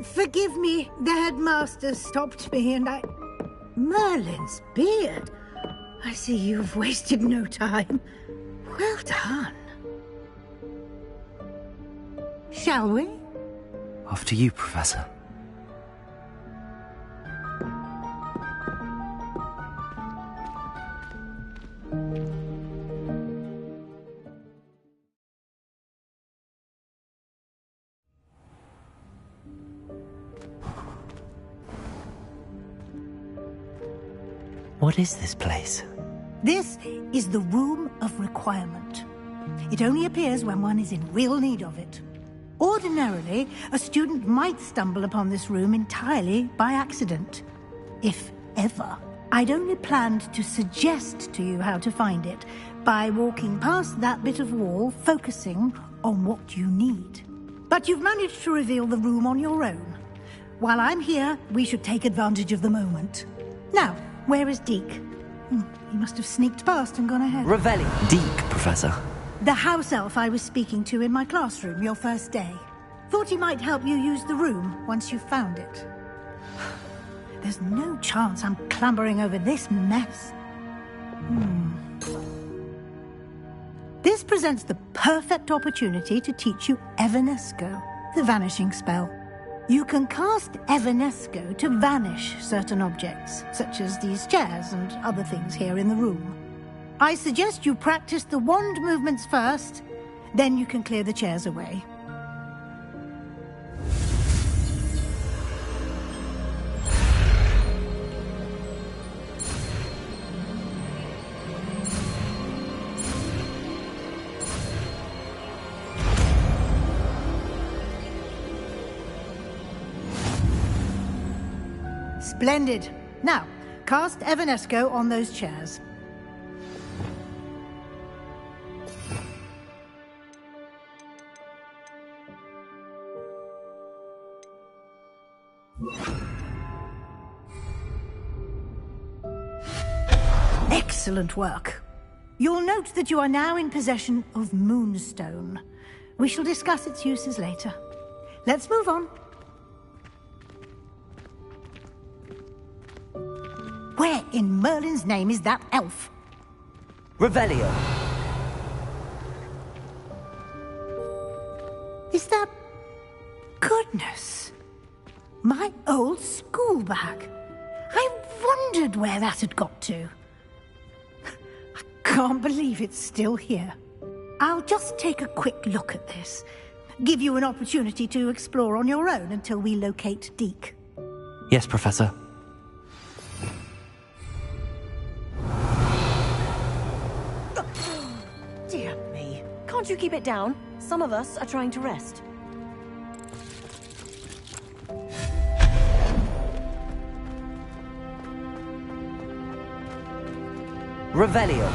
Forgive me, the headmaster stopped me and I... Merlin's beard. I see you've wasted no time. Well done. Shall we? After you, Professor. What is this place? This is the Room of Requirement. It only appears when one is in real need of it. Ordinarily, a student might stumble upon this room entirely by accident. If ever. I'd only planned to suggest to you how to find it by walking past that bit of wall, focusing on what you need. But you've managed to reveal the room on your own. While I'm here, we should take advantage of the moment. Now, where is Deke? He must have sneaked past and gone ahead. Revelli. Deke, Professor. The house elf I was speaking to in my classroom your first day. Thought he might help you use the room once you found it. There's no chance I'm clambering over this mess. This presents the perfect opportunity to teach you Evanesco, the vanishing spell. You can cast Evanesco to vanish certain objects, such as these chairs and other things here in the room. I suggest you practice the wand movements first, then you can clear the chairs away. Splendid. Now, cast Evanesco on those chairs. Excellent work. You'll note that you are now in possession of Moonstone. We shall discuss its uses later. Let's move on. Where in Merlin's name is that elf? Revelio. Is that... Goodness. My old school bag. I wondered where that had got to. I can't believe it's still here. I'll just take a quick look at this. Give you an opportunity to explore on your own until we locate Deke. Yes, Professor. Dear me. Can't you keep it down? Some of us are trying to rest. Revelio.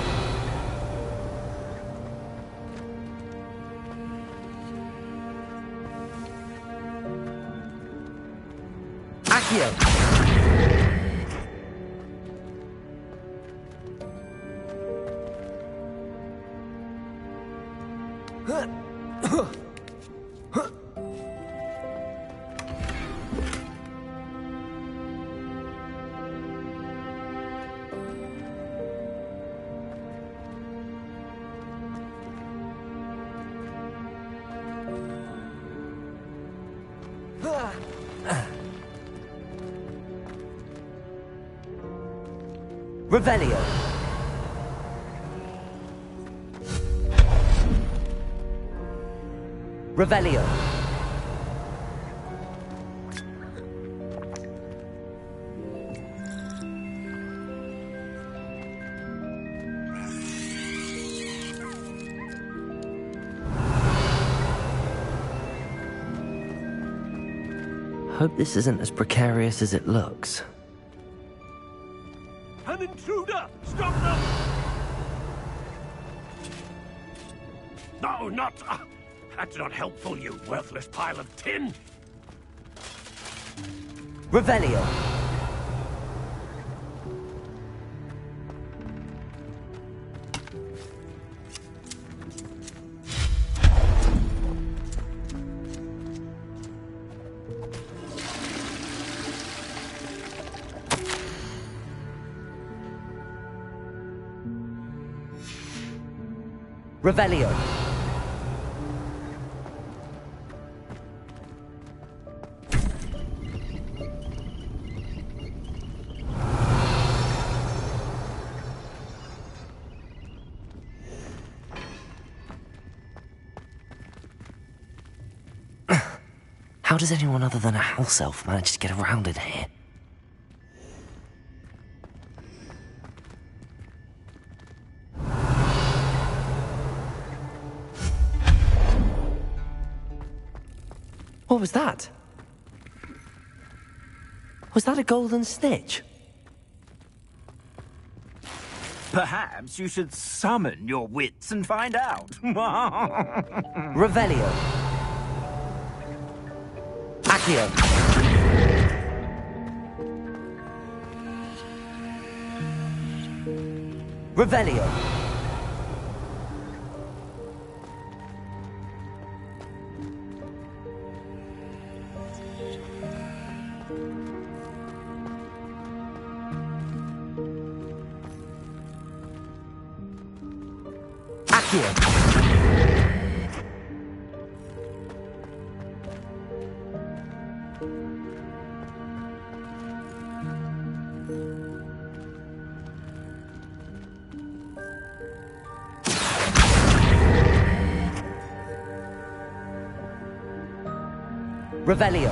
Accio. Revelio. Revelio. Hope this isn't as precarious as it looks. An intruder! Stop them! No, not... that's not helpful, you worthless pile of tin! Revelio. Revelio. How does anyone other than a house elf manage to get around in here? What was that? Was that a golden snitch? Perhaps you should summon your wits and find out. Revelio. Accio. Revelio. Revelio.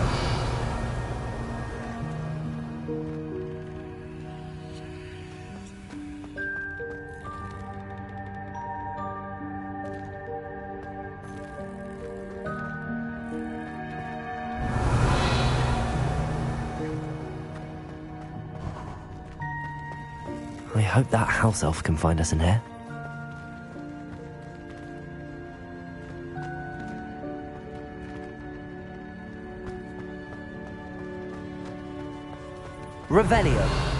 I hope that house elf can find us in here. Revelio.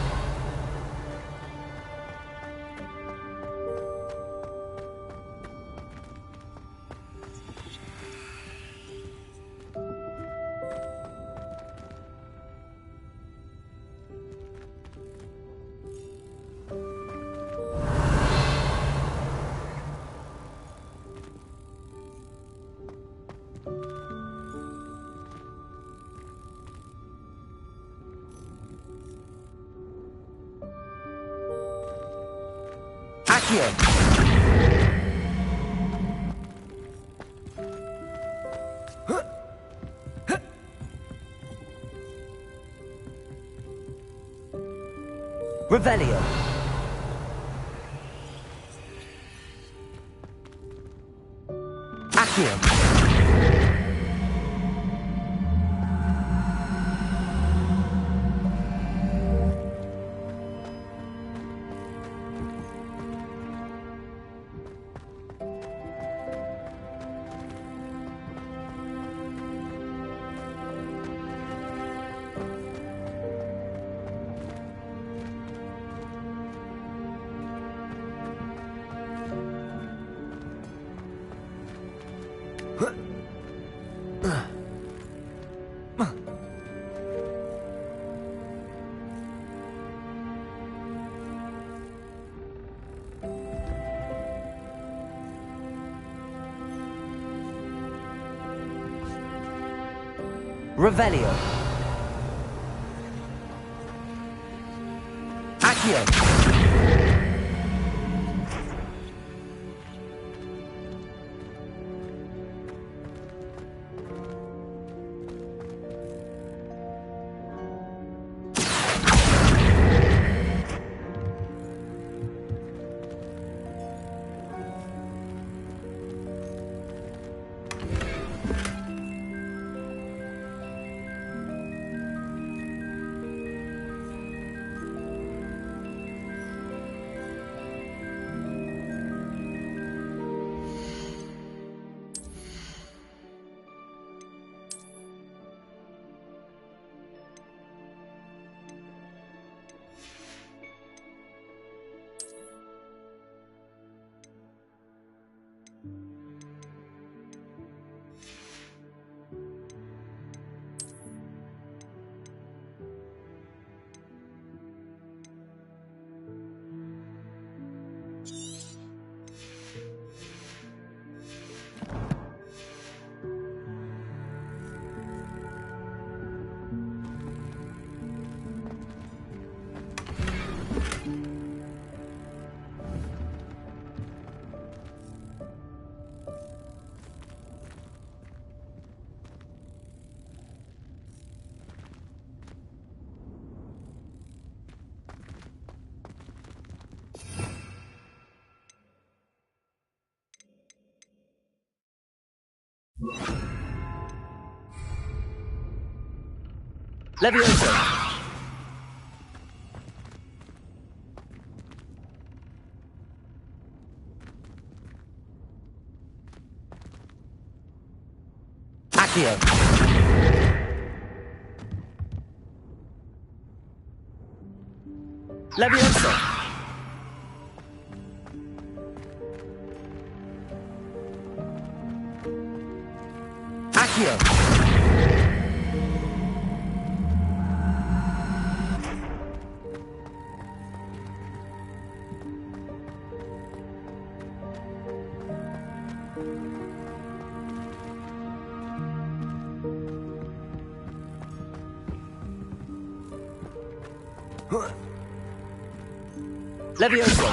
Revelio. Accio. Revelio. Accio. Levioso! Accio! Levioso! Accio! Levioso!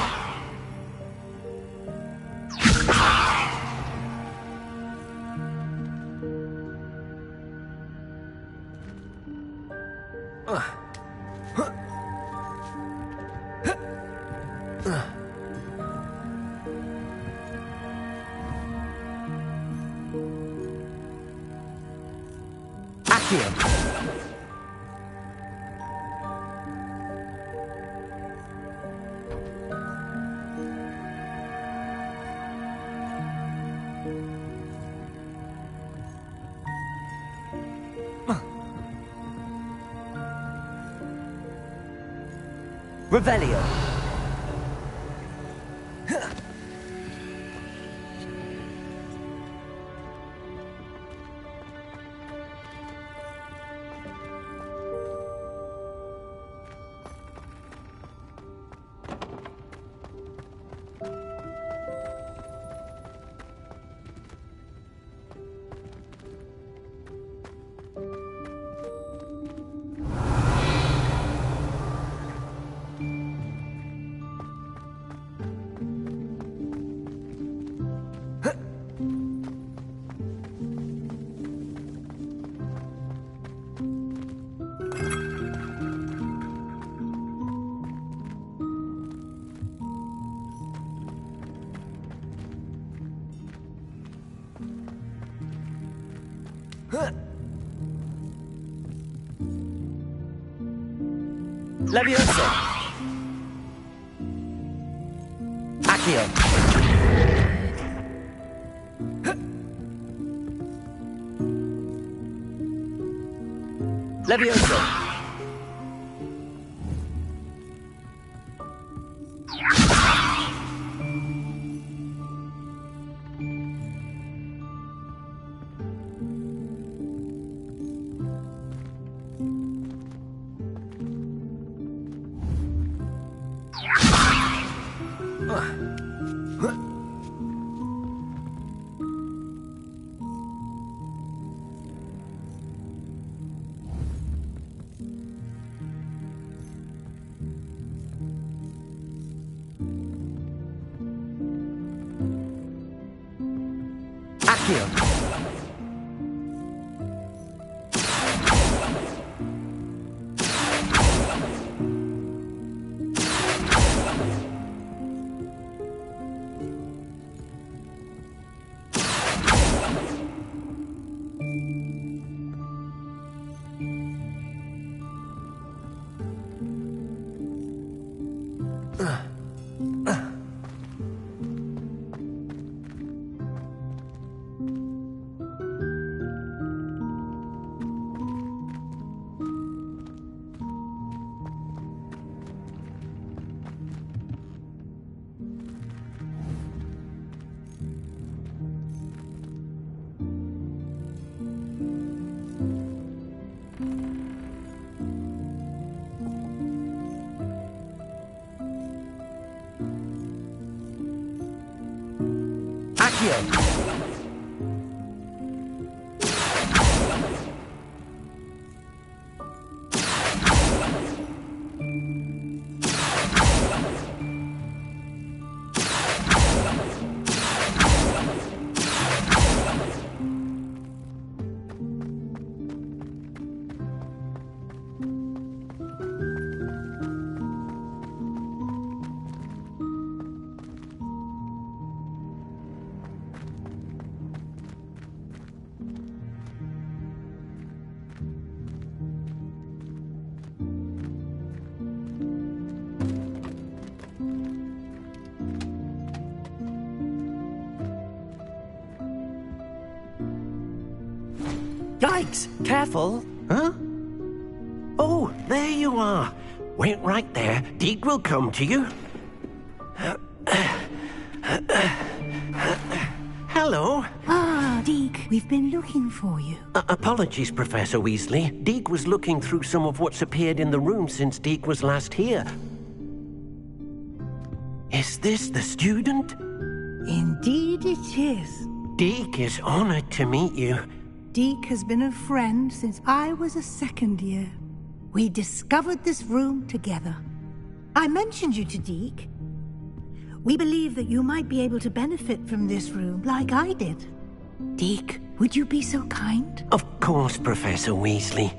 Accio! Revelio. Levioso! Accio! Levioso! Accio! Accio! Yikes! Careful! Huh? Oh, there you are. Wait right there. Deke will come to you. Hello. Ah, Deke, we've been looking for you. Apologies, Professor Weasley. Deke was looking through some of what's appeared in the room since Deke was last here. Is this the student? Indeed it is. Deke is honored to meet you. Deke has been a friend since I was a second year. We discovered this room together. I mentioned you to Deke. We believe that you might be able to benefit from this room like I did. Deke, would you be so kind? Of course, Professor Weasley.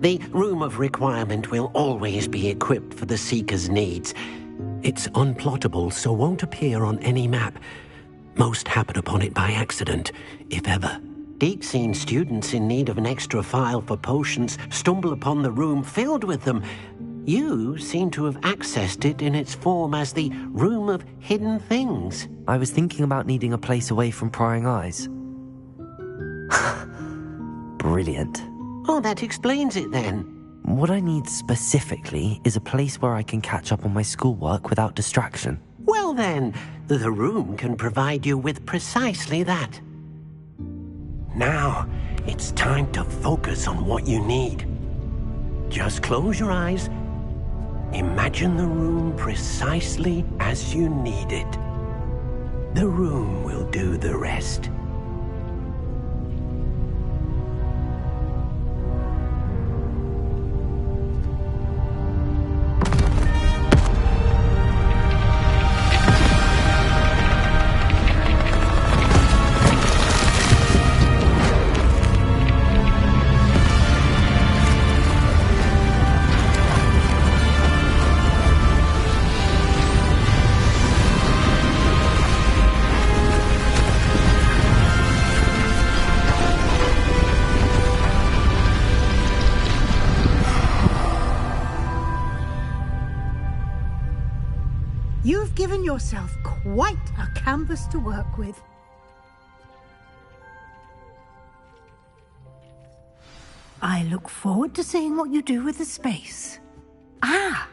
The Room of Requirement will always be equipped for the Seeker's needs. It's unplottable, so won't appear on any map. Most happen upon it by accident, if ever. Deke's seen students in need of an extra file for potions stumble upon the room filled with them. You seem to have accessed it in its form as the Room of Hidden Things. I was thinking about needing a place away from prying eyes. Brilliant. Oh, that explains it then. What I need specifically is a place where I can catch up on my schoolwork without distraction. Well then, the room can provide you with precisely that. Now, it's time to focus on what you need. Just close your eyes. Imagine the room precisely as you need it. The room will do the rest. You've given yourself quite a canvas to work with. I look forward to seeing what you do with the space. Ah,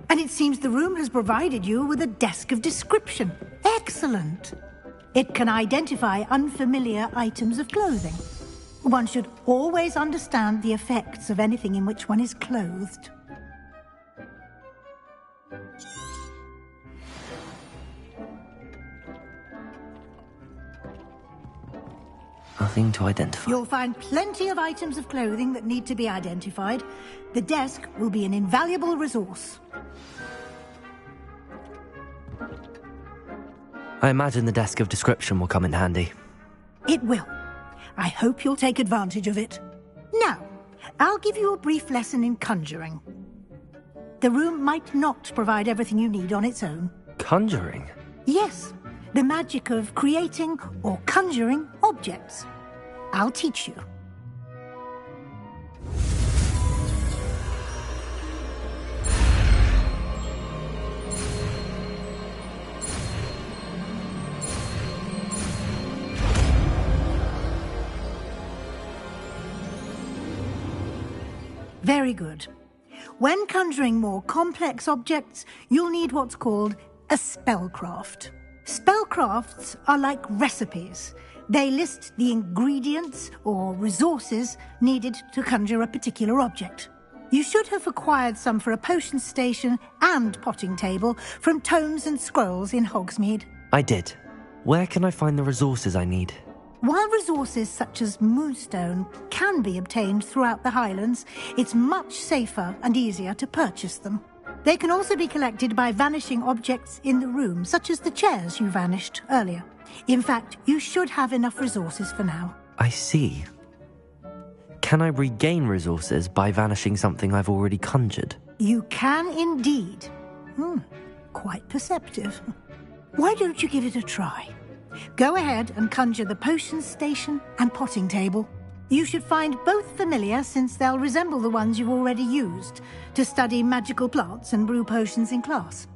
and it seems the room has provided you with a desk of description. Excellent. It can identify unfamiliar items of clothing. One should always understand the effects of anything in which one is clothed. Nothing to identify. You'll find plenty of items of clothing that need to be identified. The desk will be an invaluable resource. I imagine the desk of description will come in handy. It will. I hope you'll take advantage of it. Now, I'll give you a brief lesson in conjuring. The room might not provide everything you need on its own. Conjuring? Yes, the magic of creating or conjuring objects. I'll teach you. Very good. When conjuring more complex objects, you'll need what's called a spellcraft. Spellcrafts are like recipes. They list the ingredients or resources needed to conjure a particular object. You should have acquired some for a potion station and potting table from tomes and scrolls in Hogsmeade. I did. Where can I find the resources I need? While resources such as moonstone can be obtained throughout the Highlands, it's much safer and easier to purchase them. They can also be collected by vanishing objects in the room, such as the chairs you vanished earlier. In fact, you should have enough resources for now. I see. Can I regain resources by vanishing something I've already conjured? You can indeed. Quite perceptive. Why don't you give it a try? Go ahead and conjure the potion station and potting table. You should find both familiar, since they'll resemble the ones you've already used to study magical plants and brew potions in class.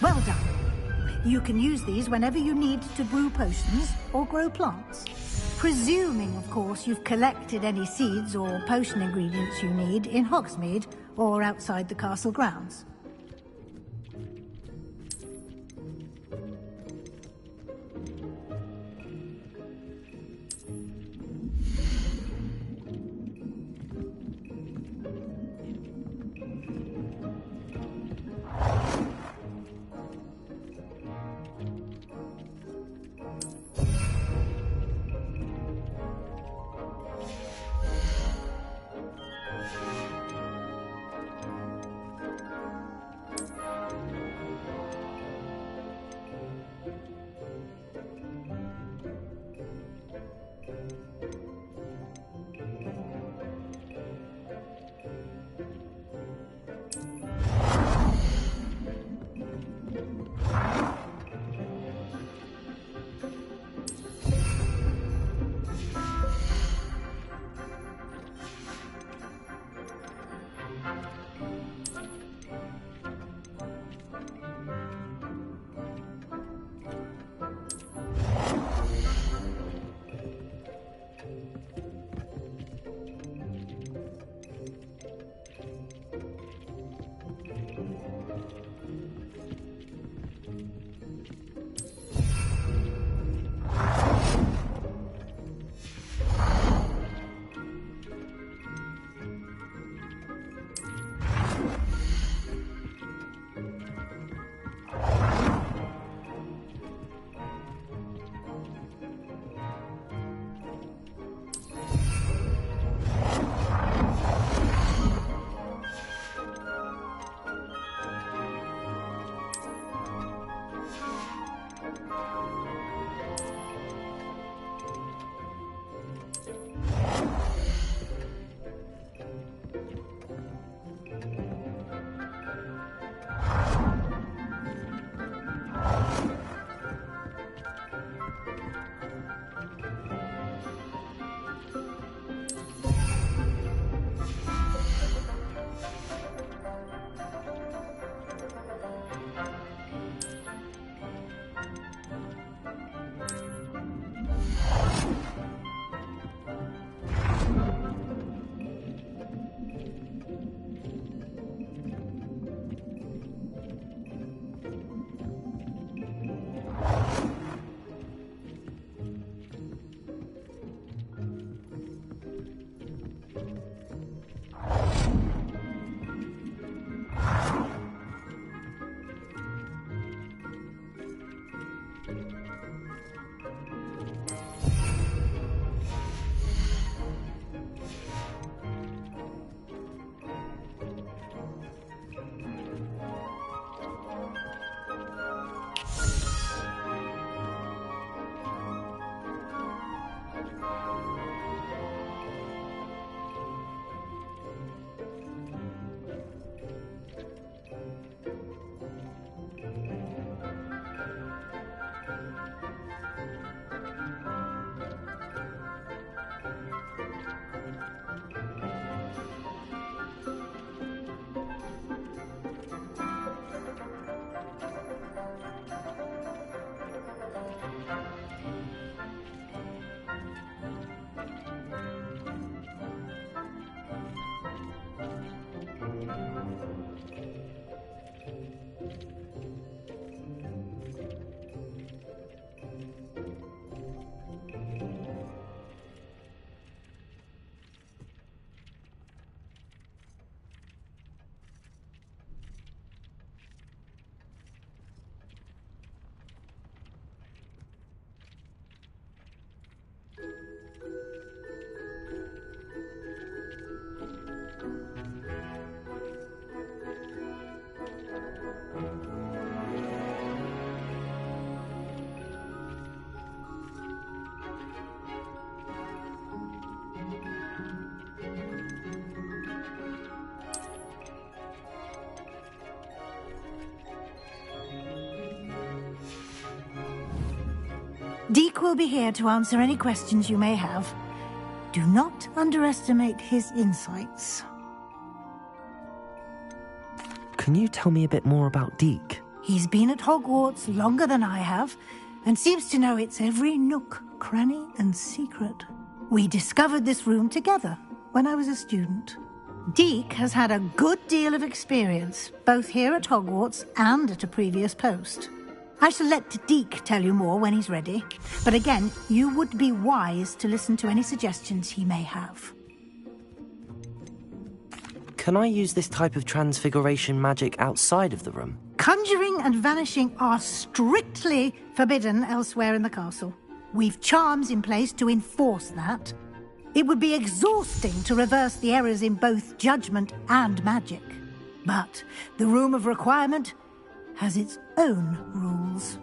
Well done. You can use these whenever you need to brew potions or grow plants. Presuming, of course, you've collected any seeds or potion ingredients you need in Hogsmeade or outside the castle grounds. Deke will be here to answer any questions you may have. Do not underestimate his insights. Can you tell me a bit more about Deke? He's been at Hogwarts longer than I have, and seems to know its every nook, cranny, and secret. We discovered this room together when I was a student. Deke has had a good deal of experience, both here at Hogwarts and at a previous post. I shall let Deke tell you more when he's ready, but again, you would be wise to listen to any suggestions he may have. Can I use this type of transfiguration magic outside of the room? Conjuring and vanishing are strictly forbidden elsewhere in the castle. We've charms in place to enforce that. It would be exhausting to reverse the errors in both judgment and magic. But the Room of Requirement has its own rules.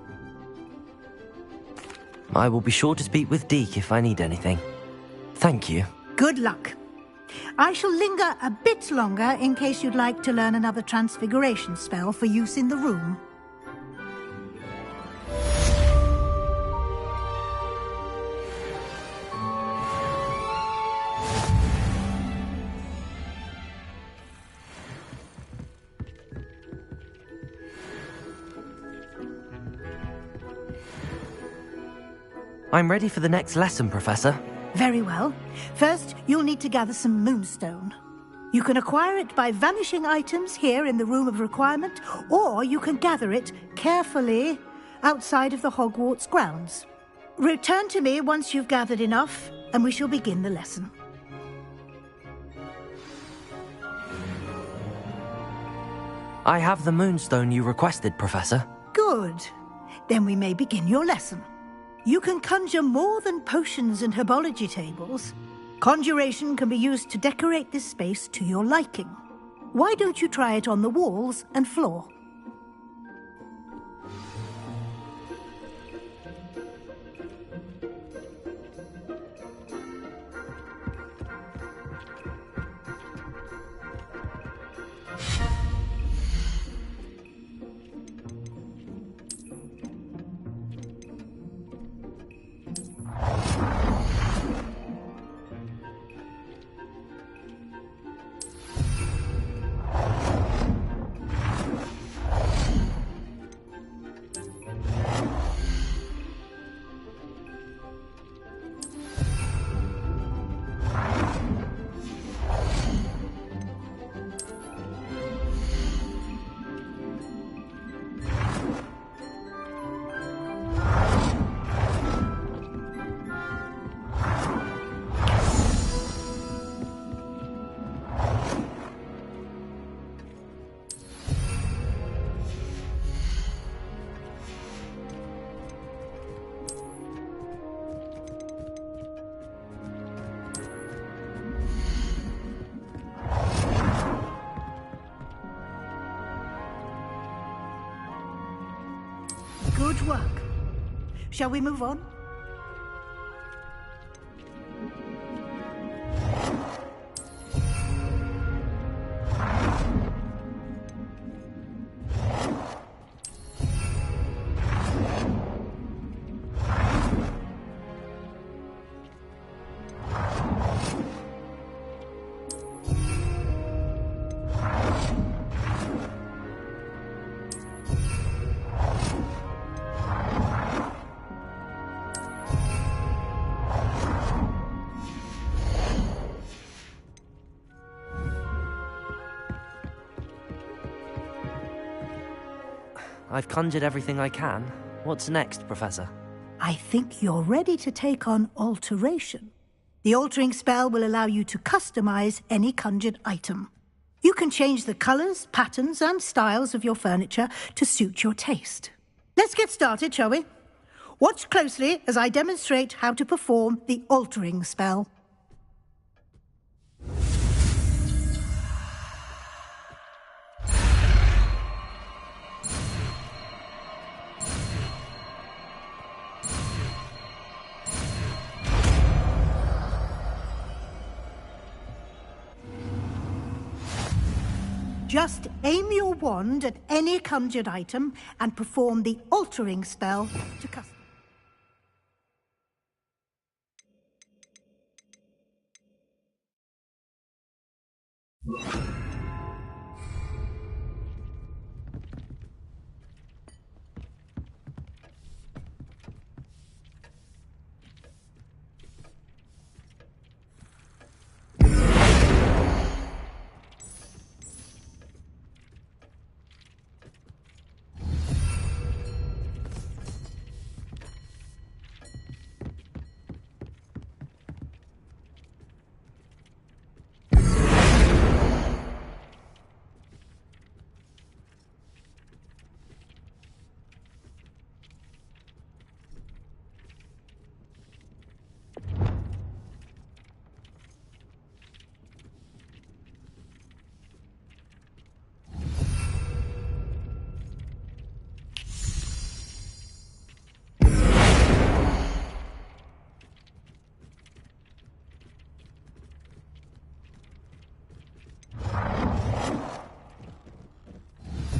I will be sure to speak with Deke if I need anything. Thank you. Good luck. I shall linger a bit longer in case you'd like to learn another transfiguration spell for use in the room. I'm ready for the next lesson, Professor. Very well. First, you'll need to gather some moonstone. You can acquire it by vanishing items here in the Room of Requirement, or you can gather it carefully outside of the Hogwarts grounds. Return to me once you've gathered enough, and we shall begin the lesson. I have the moonstone you requested, Professor. Good. Then we may begin your lesson. You can conjure more than potions and herbology tables. Conjuration can be used to decorate this space to your liking. Why don't you try it on the walls and floor? Good work. Shall we move on? I've conjured everything I can. What's next, Professor? I think you're ready to take on alteration. The altering spell will allow you to customize any conjured item. You can change the colors, patterns, and styles of your furniture to suit your taste. Let's get started, shall we? Watch closely as I demonstrate how to perform the altering spell. Just aim your wand at any conjured item and perform the altering spell to custom.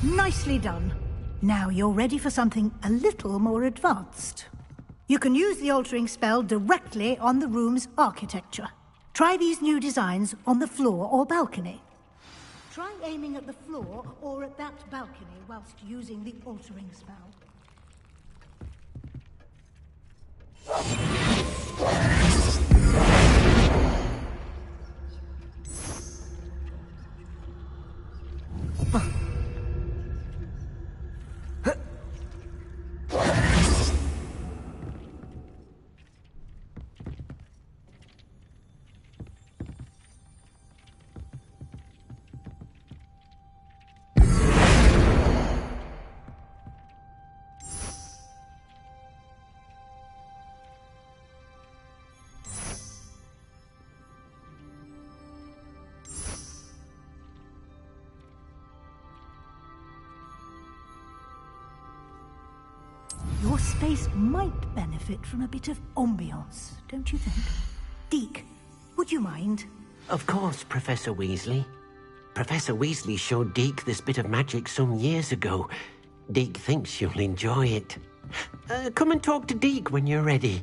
Nicely done. Now you're ready for something a little more advanced. You can use the altering spell directly on the room's architecture. Try these new designs on the floor or balcony. Try aiming at the floor or at that balcony whilst using the altering spell. Your space might benefit from a bit of ambiance, don't you think? Deke, would you mind? Of course, Professor Weasley. Professor Weasley showed Deke this bit of magic some years ago. Deke thinks you'll enjoy it. Come and talk to Deke when you're ready.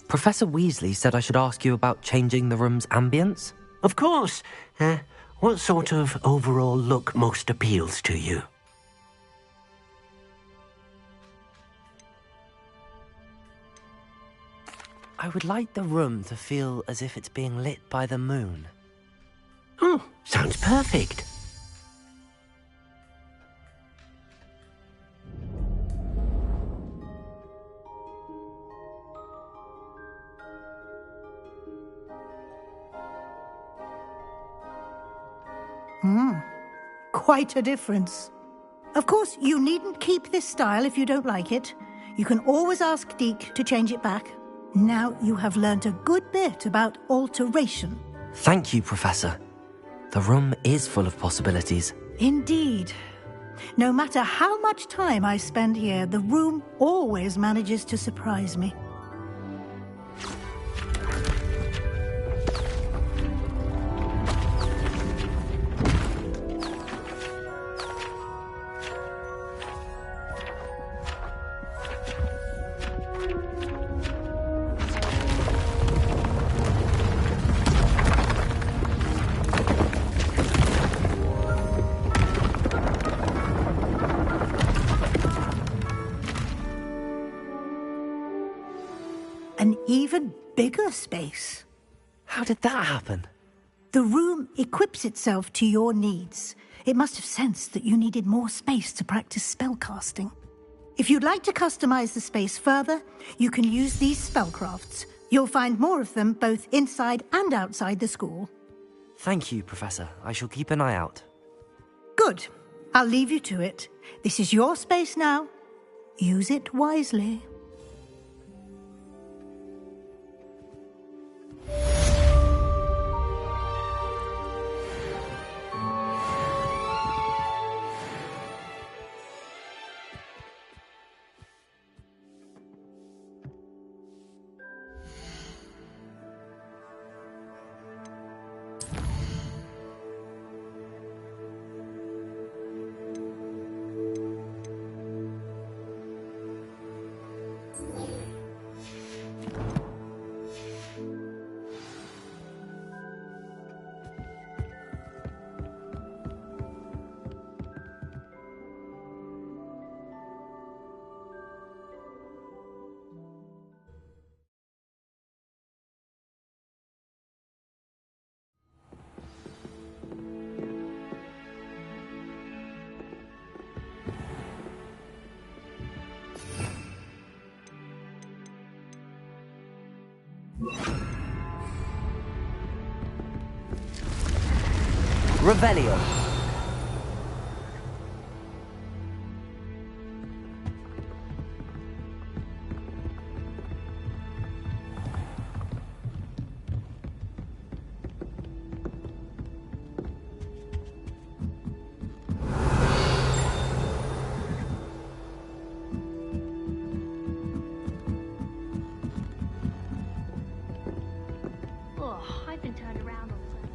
Professor Weasley said I should ask you about changing the room's ambience? Of course. What sort of overall look most appeals to you? I would like the room to feel as if it's being lit by the moon. Oh, sounds perfect. Quite a difference. Of course, you needn't keep this style if you don't like it. You can always ask Deke to change it back. Now you have learnt a good bit about alteration. Thank you, Professor. The room is full of possibilities. Indeed. No matter how much time I spend here, the room always manages to surprise me. even bigger space. How did that happen? The room equips itself to your needs. It must have sensed that you needed more space to practice spellcasting. If you'd like to customize the space further, you can use these spellcrafts. You'll find more of them both inside and outside the school. Thank you, Professor. I shall keep an eye out. Good. I'll leave you to it. This is your space now. Use it wisely. Revelio. Oh, I've been turned around all the time.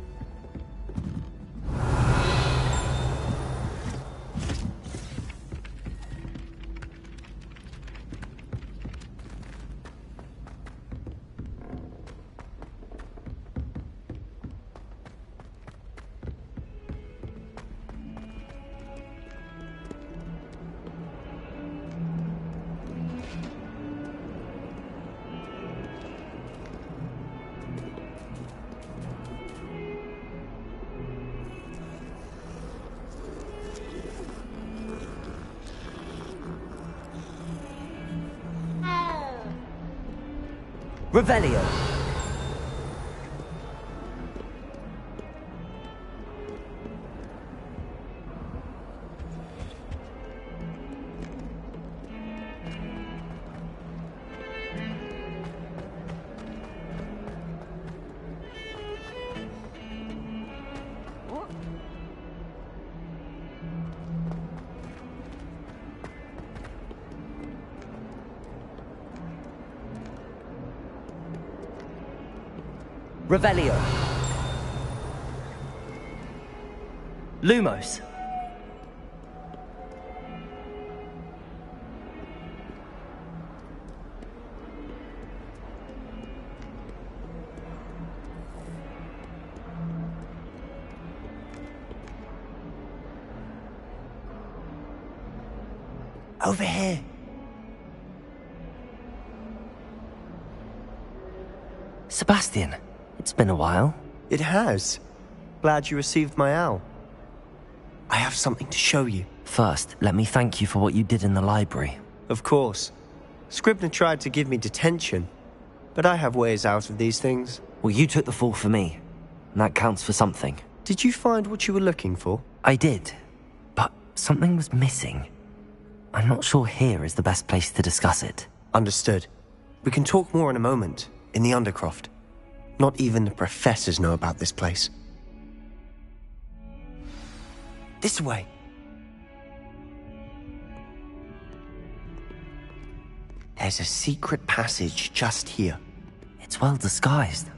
Revelio. Revelio. Lumos. Over here. Sebastian, it's been a while. It has. Glad you received my owl. I have something to show you. First, let me thank you for what you did in the library. Of course. Scribner tried to give me detention, but I have ways out of these things. Well, you took the fall for me, and that counts for something. Did you find what you were looking for? I did, but something was missing. I'm not sure here is the best place to discuss it. Understood. We can talk more in a moment, in the Undercroft. Not even the professors know about this place. This way. There's a secret passage just here. It's well disguised.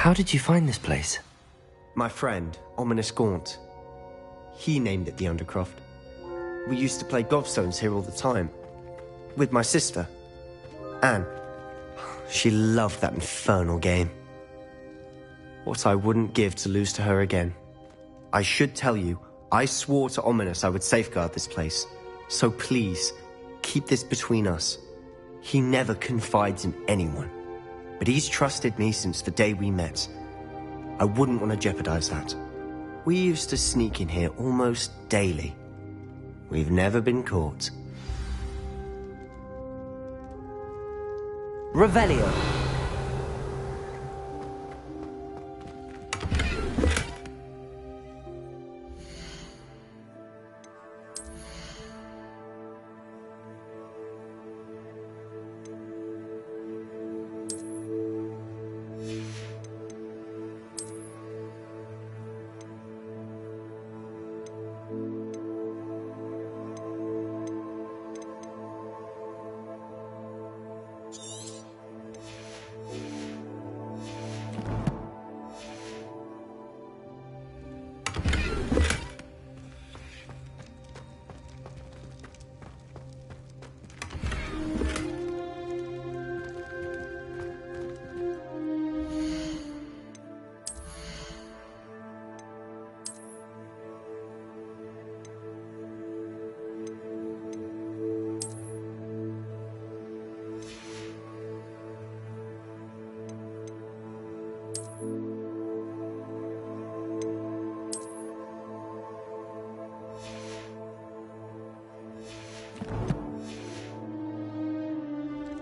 How did you find this place? My friend, Ominous Gaunt. He named it the Undercroft. We used to play gobstones here all the time. With my sister, Anne. She loved that infernal game. What I wouldn't give to lose to her again. I should tell you, I swore to Ominous I would safeguard this place. So please, keep this between us. He never confides in anyone. But he's trusted me since the day we met. I wouldn't want to jeopardize that. We used to sneak in here almost daily. We've never been caught. Revelio.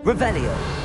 Revelio.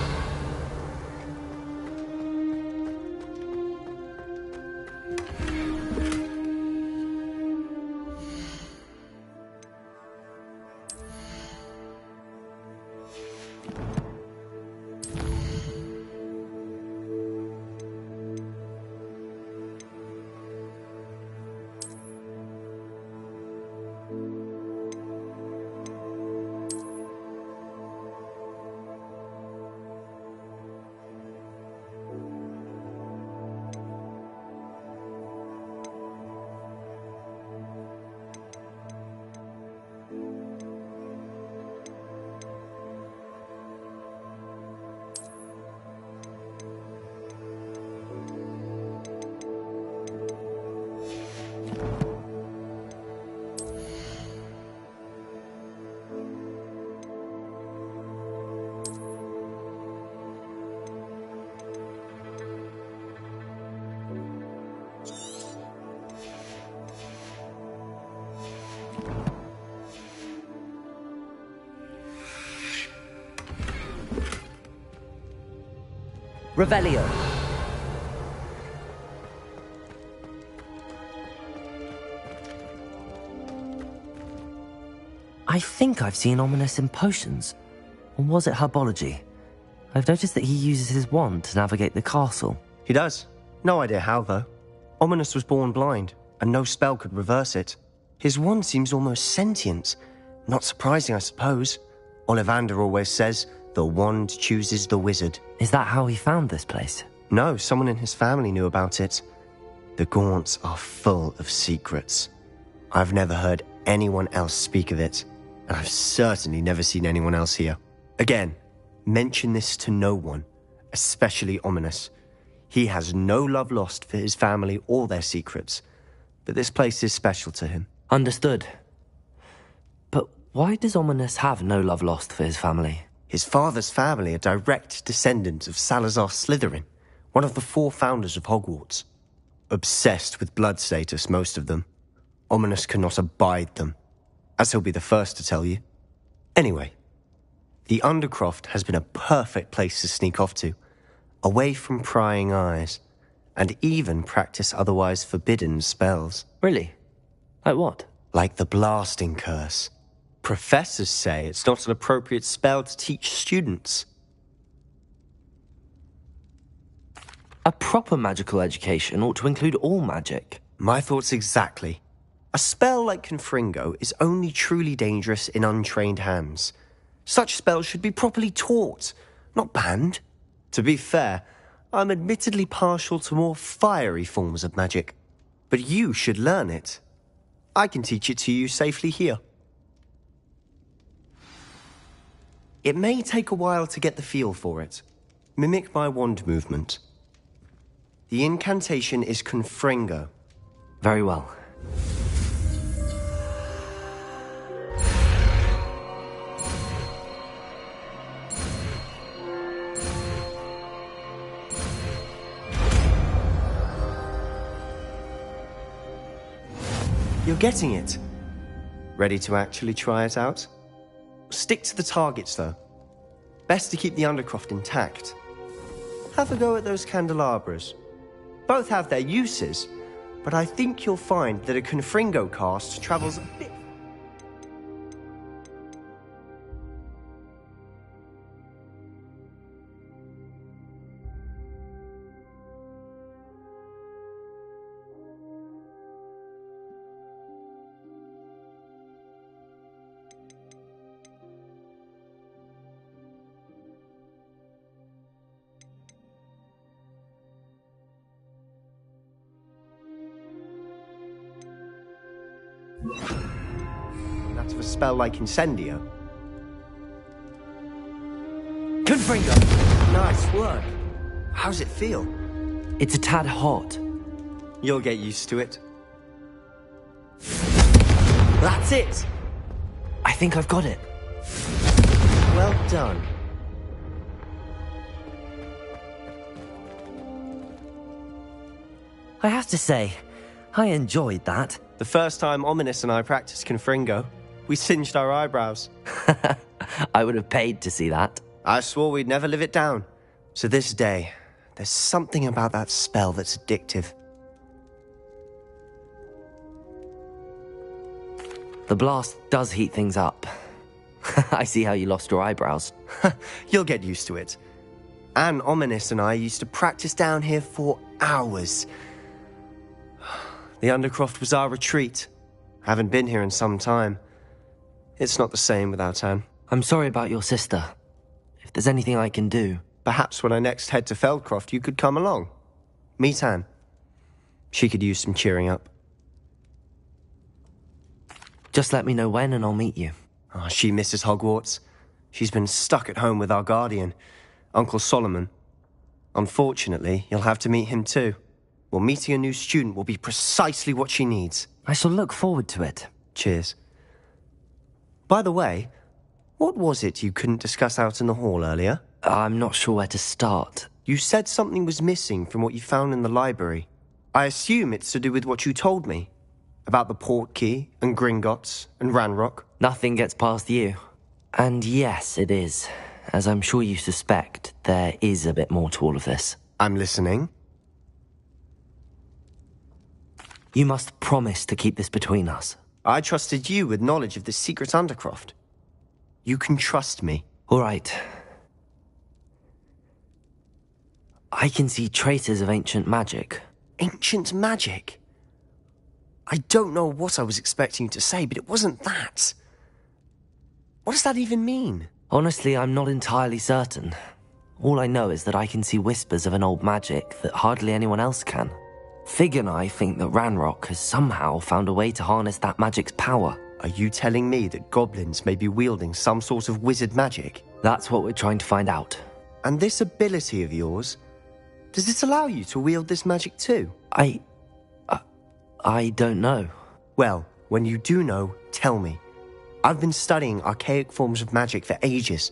Revelio. I think I've seen Ominous in potions. Or was it herbology? I've noticed that he uses his wand to navigate the castle. He does. No idea how, though. Ominous was born blind, and no spell could reverse it. His wand seems almost sentient. Not surprising, I suppose. Ollivander always says, the wand chooses the wizard. Is that how he found this place? No, someone in his family knew about it. The Gaunts are full of secrets. I've never heard anyone else speak of it, and I've certainly never seen anyone else here. Again, mention this to no one, especially Ominous. He has no love lost for his family or their secrets, but this place is special to him. Understood. But why does Ominous have no love lost for his family? His father's family are direct descendants of Salazar Slytherin, one of the 4 founders of Hogwarts. Obsessed with blood status, most of them. Ominous cannot abide them, as he'll be the first to tell you. Anyway, the Undercroft has been a perfect place to sneak off to, away from prying eyes, and even practice otherwise forbidden spells. Really? Like what? Like the blasting curse. Professors say it's not an appropriate spell to teach students. A proper magical education ought to include all magic. My thoughts exactly. A spell like Confringo is only truly dangerous in untrained hands. Such spells should be properly taught, not banned. To be fair, I'm admittedly partial to more fiery forms of magic, but you should learn it. I can teach it to you safely here. It may take a while to get the feel for it. Mimic my wand movement. The incantation is Confringo. Very well. You're getting it. Ready to actually try it out? Stick to the targets, though. Best to keep the Undercroft intact. Have a go at those candelabras. Both have their uses, but I think you'll find that a Confringo cast travels a bit... That's of a spell like Incendio. Confringo! Nice work. How's it feel? It's a tad hot. You'll get used to it. That's it! I think I've got it. Well done. I have to say, I enjoyed that. The first time Ominous and I practiced Confringo, we singed our eyebrows. I would have paid to see that. I swore we'd never live it down. To this day, there's something about that spell that's addictive. The blast does heat things up. I see how you lost your eyebrows. You'll get used to it. Anne Ominous and I used to practice down here for hours. The Undercroft was our retreat. Haven't been here in some time. It's not the same without Anne. I'm sorry about your sister. If there's anything I can do... Perhaps when I next head to Feldcroft, you could come along. Meet Anne. She could use some cheering up. Just let me know when and I'll meet you. Oh, she misses Hogwarts. She's been stuck at home with our guardian, Uncle Solomon. Unfortunately, you'll have to meet him too. Well, meeting a new student will be precisely what she needs. I shall look forward to it. Cheers. By the way, what was it you couldn't discuss out in the hall earlier? I'm not sure where to start. You said something was missing from what you found in the library. I assume it's to do with what you told me. About the Portkey, and Gringotts, and Ranrock. Nothing gets past you. And yes, it is. As I'm sure you suspect, there is a bit more to all of this. I'm listening. You must promise to keep this between us. I trusted you with knowledge of the secret Undercroft. You can trust me. All right. I can see traces of ancient magic. Ancient magic? I don't know what I was expecting you to say, but it wasn't that. What does that even mean? Honestly, I'm not entirely certain. All I know is that I can see whispers of an old magic that hardly anyone else can. Fig and I think that Ranrock has somehow found a way to harness that magic's power. Are you telling me that goblins may be wielding some sort of wizard magic? That's what we're trying to find out. And this ability of yours, does it allow you to wield this magic too? I don't know. Well, when you do know, tell me. I've been studying archaic forms of magic for ages.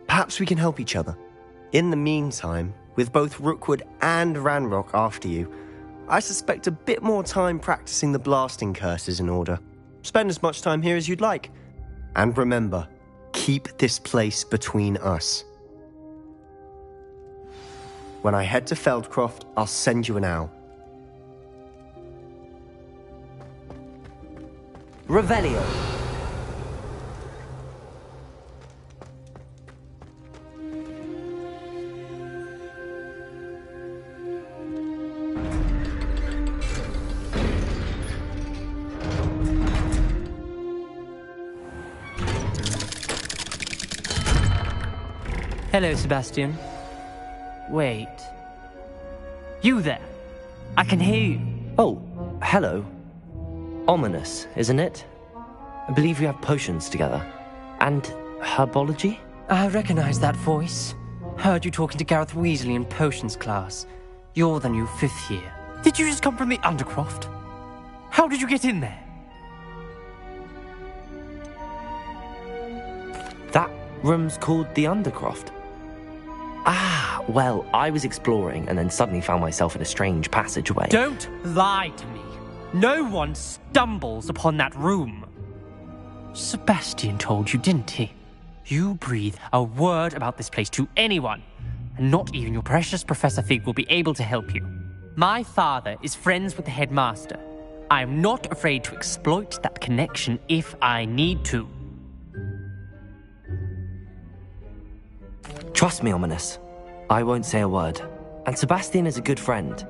Perhaps we can help each other. In the meantime, with both Rookwood and Ranrock after you, I suspect a bit more time practicing the blasting curses in order. Spend as much time here as you'd like. And remember, keep this place between us. When I head to Feldcroft, I'll send you an owl. Revelio. Hello, Sebastian. Wait, You there. I can hear you. Oh, hello. Ominous, isn't it? I believe we have potions together. And herbology? I recognize that voice. Heard you talking to Gareth Weasley in potions class. You're the new 5th year. Did you just come from the Undercroft? How did you get in there? That room's called the Undercroft. Ah, well, I was exploring and then suddenly found myself in a strange passageway. Don't lie to me. No one stumbles upon that room. Sebastian told you, didn't he? You breathe a word about this place to anyone, and not even your precious Professor Fig will be able to help you. My father is friends with the headmaster. I am not afraid to exploit that connection if I need to. Trust me, Ominous. I won't say a word. And Sebastian is a good friend.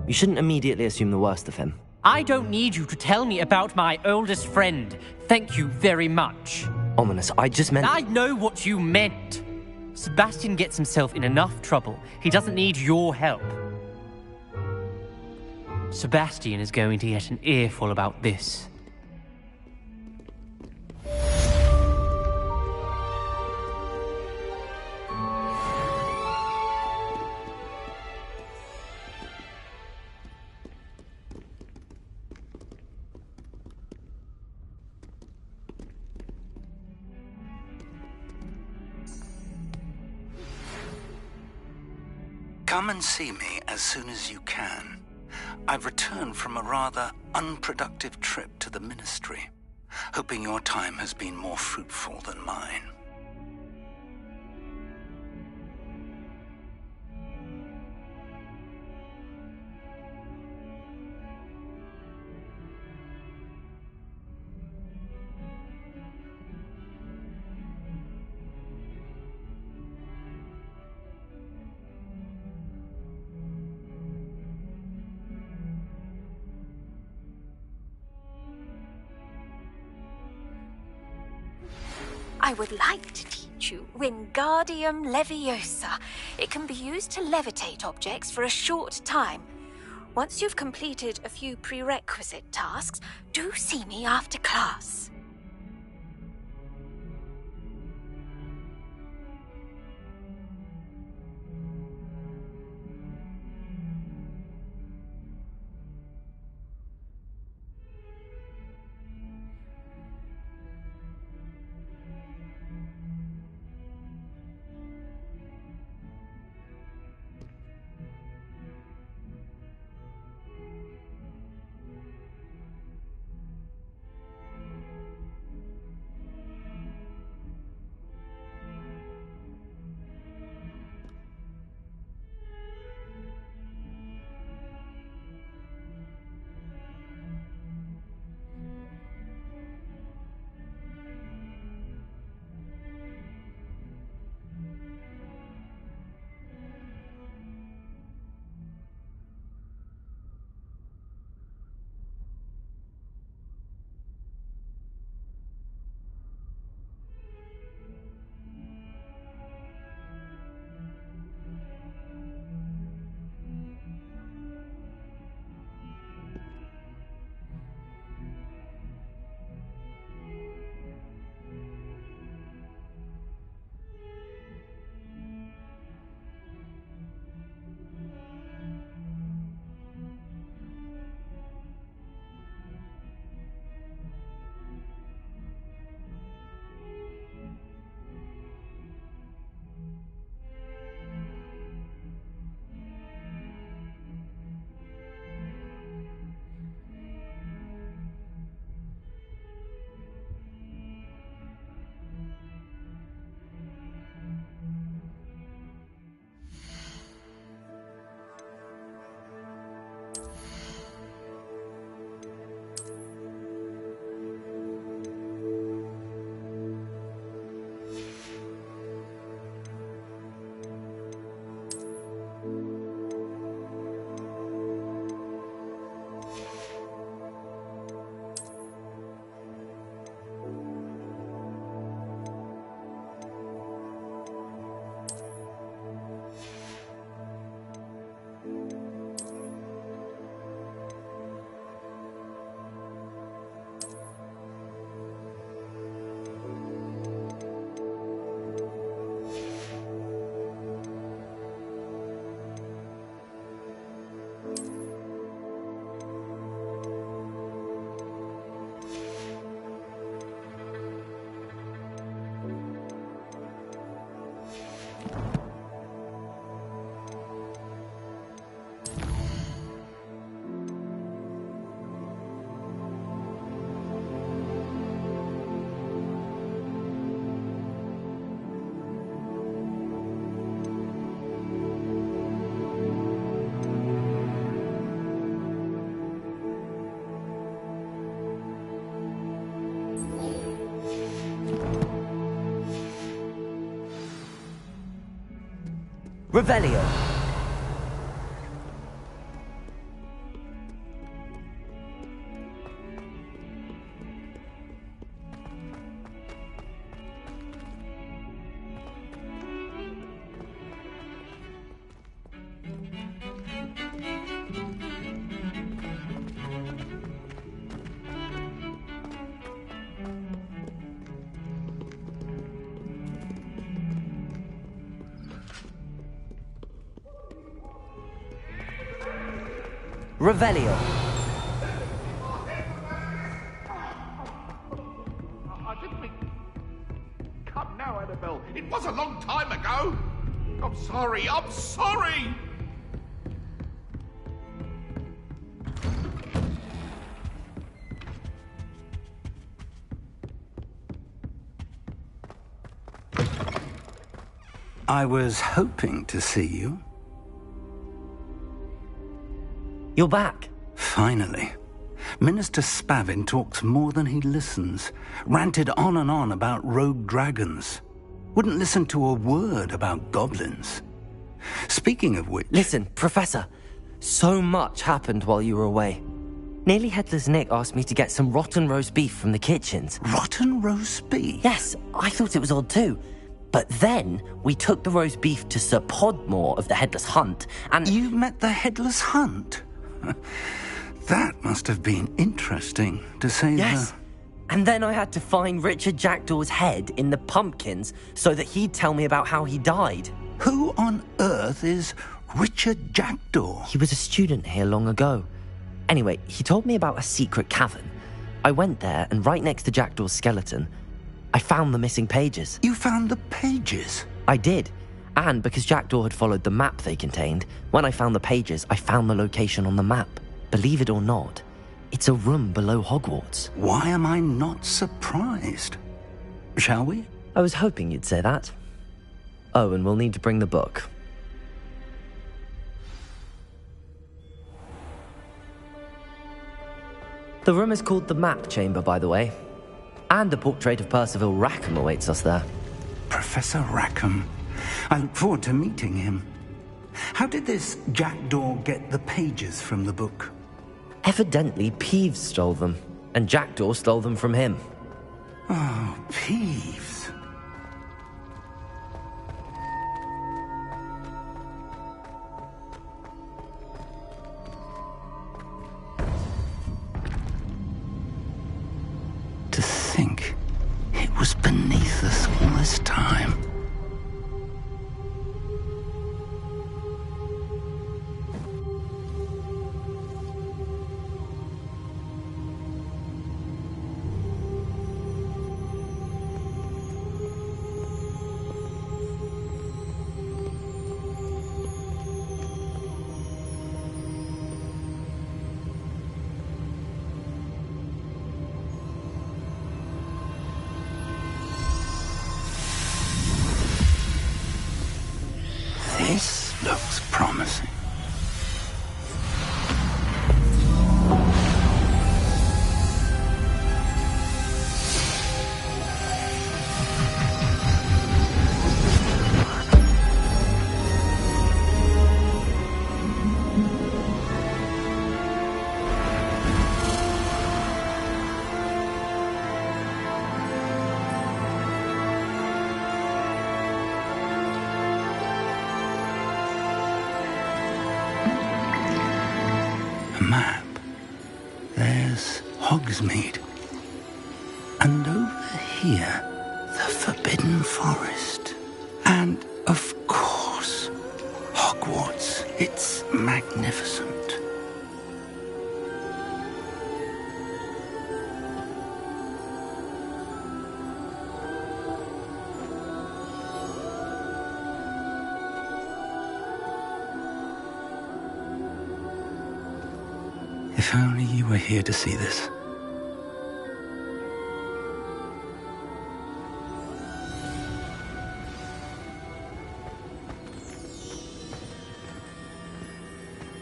You shouldn't immediately assume the worst of him. I don't need you to tell me about my oldest friend. Thank you very much. Ominous, I just meant... I know what you meant. Sebastian gets himself in enough trouble. He doesn't need your help. Sebastian is going to get an earful about this. Come and see me as soon as you can. I've returned from a rather unproductive trip to the Ministry, hoping your time has been more fruitful than mine. I would like to teach you Wingardium Leviosa. It can be used to levitate objects for a short time. Once you've completed a few prerequisite tasks, do see me after class. Revelio. Revelio. I didn't mean... Come now, Annabelle. It was a long time ago. I'm sorry. I'm sorry. I was hoping to see you. You're back. Finally. Minister Spavin talks more than he listens. Ranted on and on about rogue dragons. Wouldn't listen to a word about goblins. Speaking of which... Listen, Professor. So much happened while you were away. Nearly Headless Nick asked me to get some rotten roast beef from the kitchens. Rotten roast beef? Yes, I thought it was odd too. But then we took the roast beef to Sir Podmore of the Headless Hunt, and... You met the Headless Hunt? That must have been interesting, to say the... Yes. And then I had to find Richard Jackdaw's head in the pumpkins so that he'd tell me about how he died. Who on earth is Richard Jackdaw? He was a student here long ago. Anyway, he told me about a secret cavern. I went there, and right next to Jackdaw's skeleton, I found the missing pages. You found the pages? I did. And because Jackdaw had followed the map they contained, when I found the pages, I found the location on the map. Believe it or not, it's a room below Hogwarts. Why am I not surprised? Shall we? I was hoping you'd say that. Oh, and we'll need to bring the book. The room is called the Map Chamber, by the way. And a portrait of Percival Rackham awaits us there. Professor Rackham. I look forward to meeting him. How did this Jackdaw get the pages from the book? Evidently, Peeves stole them, and Jackdaw stole them from him. Oh, Peeves. To think it was beneath us all this time. This looks promising. Map. There's Hogsmeade. And over here, the Forbidden Forest. And, of course, Hogwarts. It's magnificent. If only you were here to see this.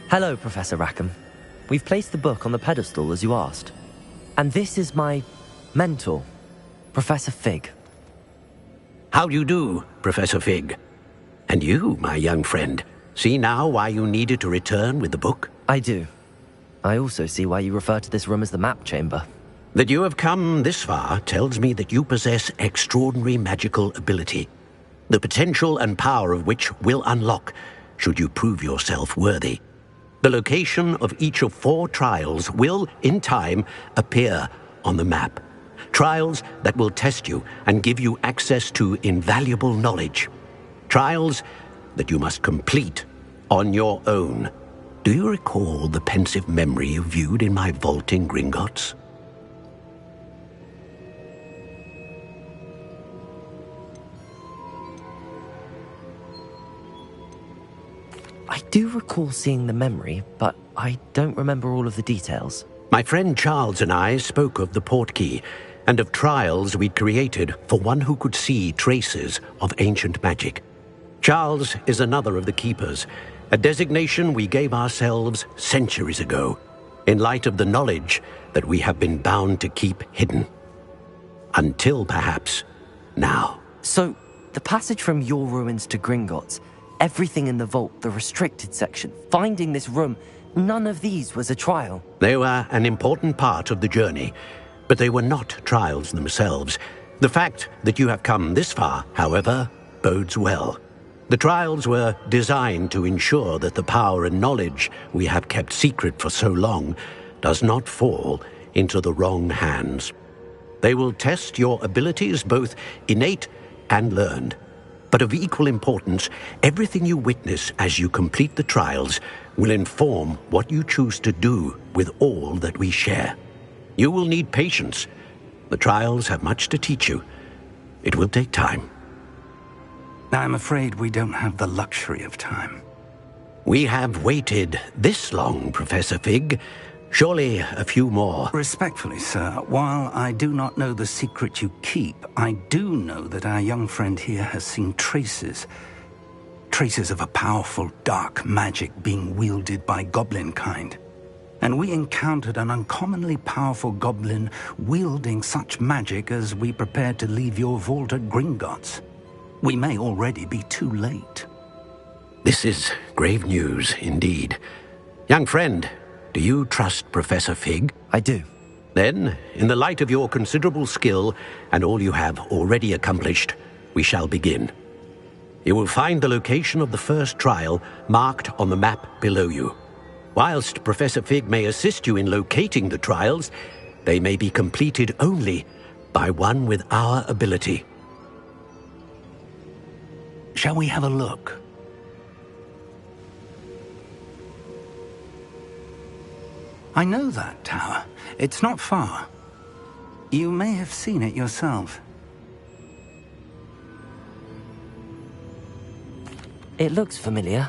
Hello, Professor Rackham. We've placed the book on the pedestal as you asked. And this is my mentor, Professor Fig. How do you do, Professor Fig? And you, my young friend, see now why you needed to return with the book? I do. I also see why you refer to this room as the map chamber. That you have come this far tells me that you possess extraordinary magical ability, the potential and power of which will unlock should you prove yourself worthy. The location of each of 4 trials will, in time, appear on the map. Trials that will test you and give you access to invaluable knowledge. Trials that you must complete on your own. Do you recall the pensive memory you viewed in my vault in Gringotts? I do recall seeing the memory, but I don't remember all of the details. My friend Charles and I spoke of the portkey and of trials we'd created for one who could see traces of ancient magic. Charles is another of the keepers, a designation we gave ourselves centuries ago, in light of the knowledge that we have been bound to keep hidden. Until, perhaps, now. So, the passage from your ruins to Gringotts, everything in the vault, the restricted section, finding this room, none of these was a trial. They were an important part of the journey, but they were not trials themselves. The fact that you have come this far, however, bodes well. The trials were designed to ensure that the power and knowledge we have kept secret for so long does not fall into the wrong hands. They will test your abilities, both innate and learned. But of equal importance, everything you witness as you complete the trials will inform what you choose to do with all that we share. You will need patience. The trials have much to teach you. It will take time. I'm afraid we don't have the luxury of time. We have waited this long, Professor Fig. Surely a few more. Respectfully, sir, while I do not know the secret you keep, I do know that our young friend here has seen traces of a powerful dark magic being wielded by goblin kind. And we encountered an uncommonly powerful goblin wielding such magic as we prepared to leave your vault at Gringotts. We may already be too late. This is grave news indeed. Young friend, do you trust Professor Fig? I do. Then, in the light of your considerable skill and all you have already accomplished, we shall begin. You will find the location of the first trial marked on the map below you. Whilst Professor Fig may assist you in locating the trials, they may be completed only by one with our ability. Shall we have a look? I know that tower. It's not far. You may have seen it yourself. It looks familiar.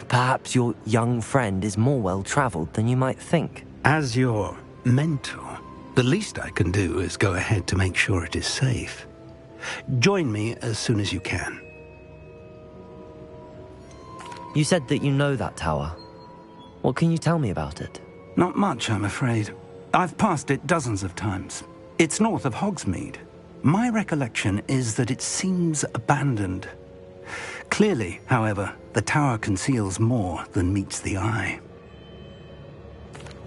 Perhaps your young friend is more well-traveled than you might think. As your mentor, the least I can do is go ahead to make sure it is safe. Join me as soon as you can. You said that you know that tower. What can you tell me about it? Not much, I'm afraid. I've passed it dozens of times. It's north of Hogsmeade. My recollection is that it seems abandoned. Clearly, however, the tower conceals more than meets the eye.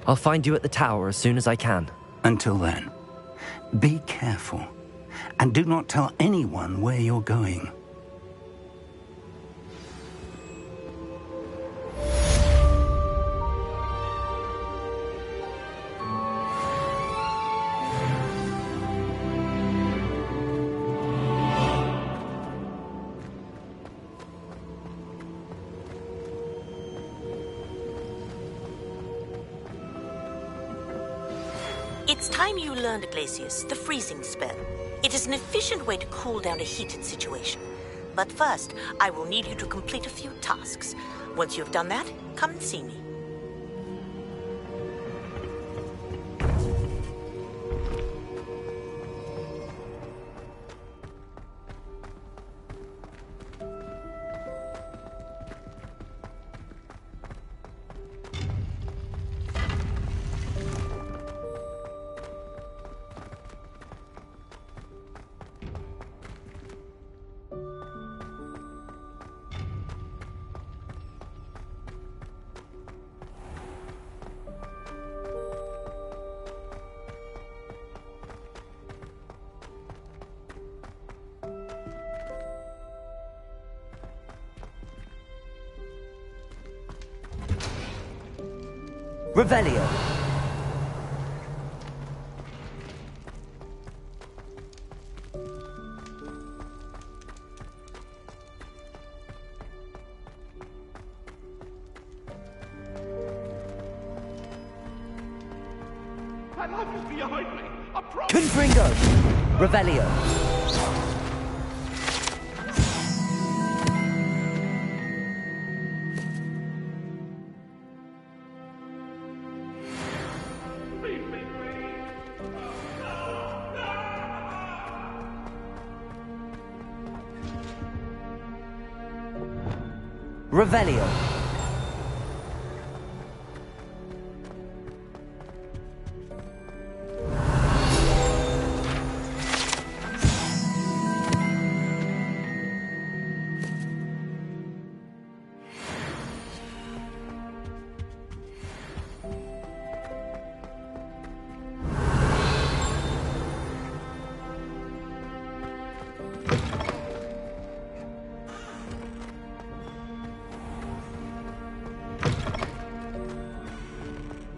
I'll find you at the tower as soon as I can. Until then, be careful, and do not tell anyone where you're going. It's time you learned, Glacius, the freezing spell. It is an efficient way to cool down a heated situation. But first, I will need you to complete a few tasks. Once you've done that, come and see me. Revelio. My life is behind me. I promise. Confringo. Revelio. Revelio.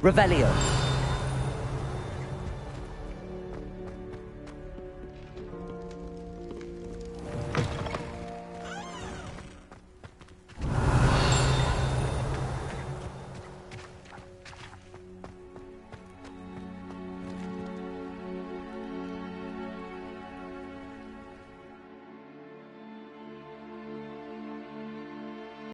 Revelio.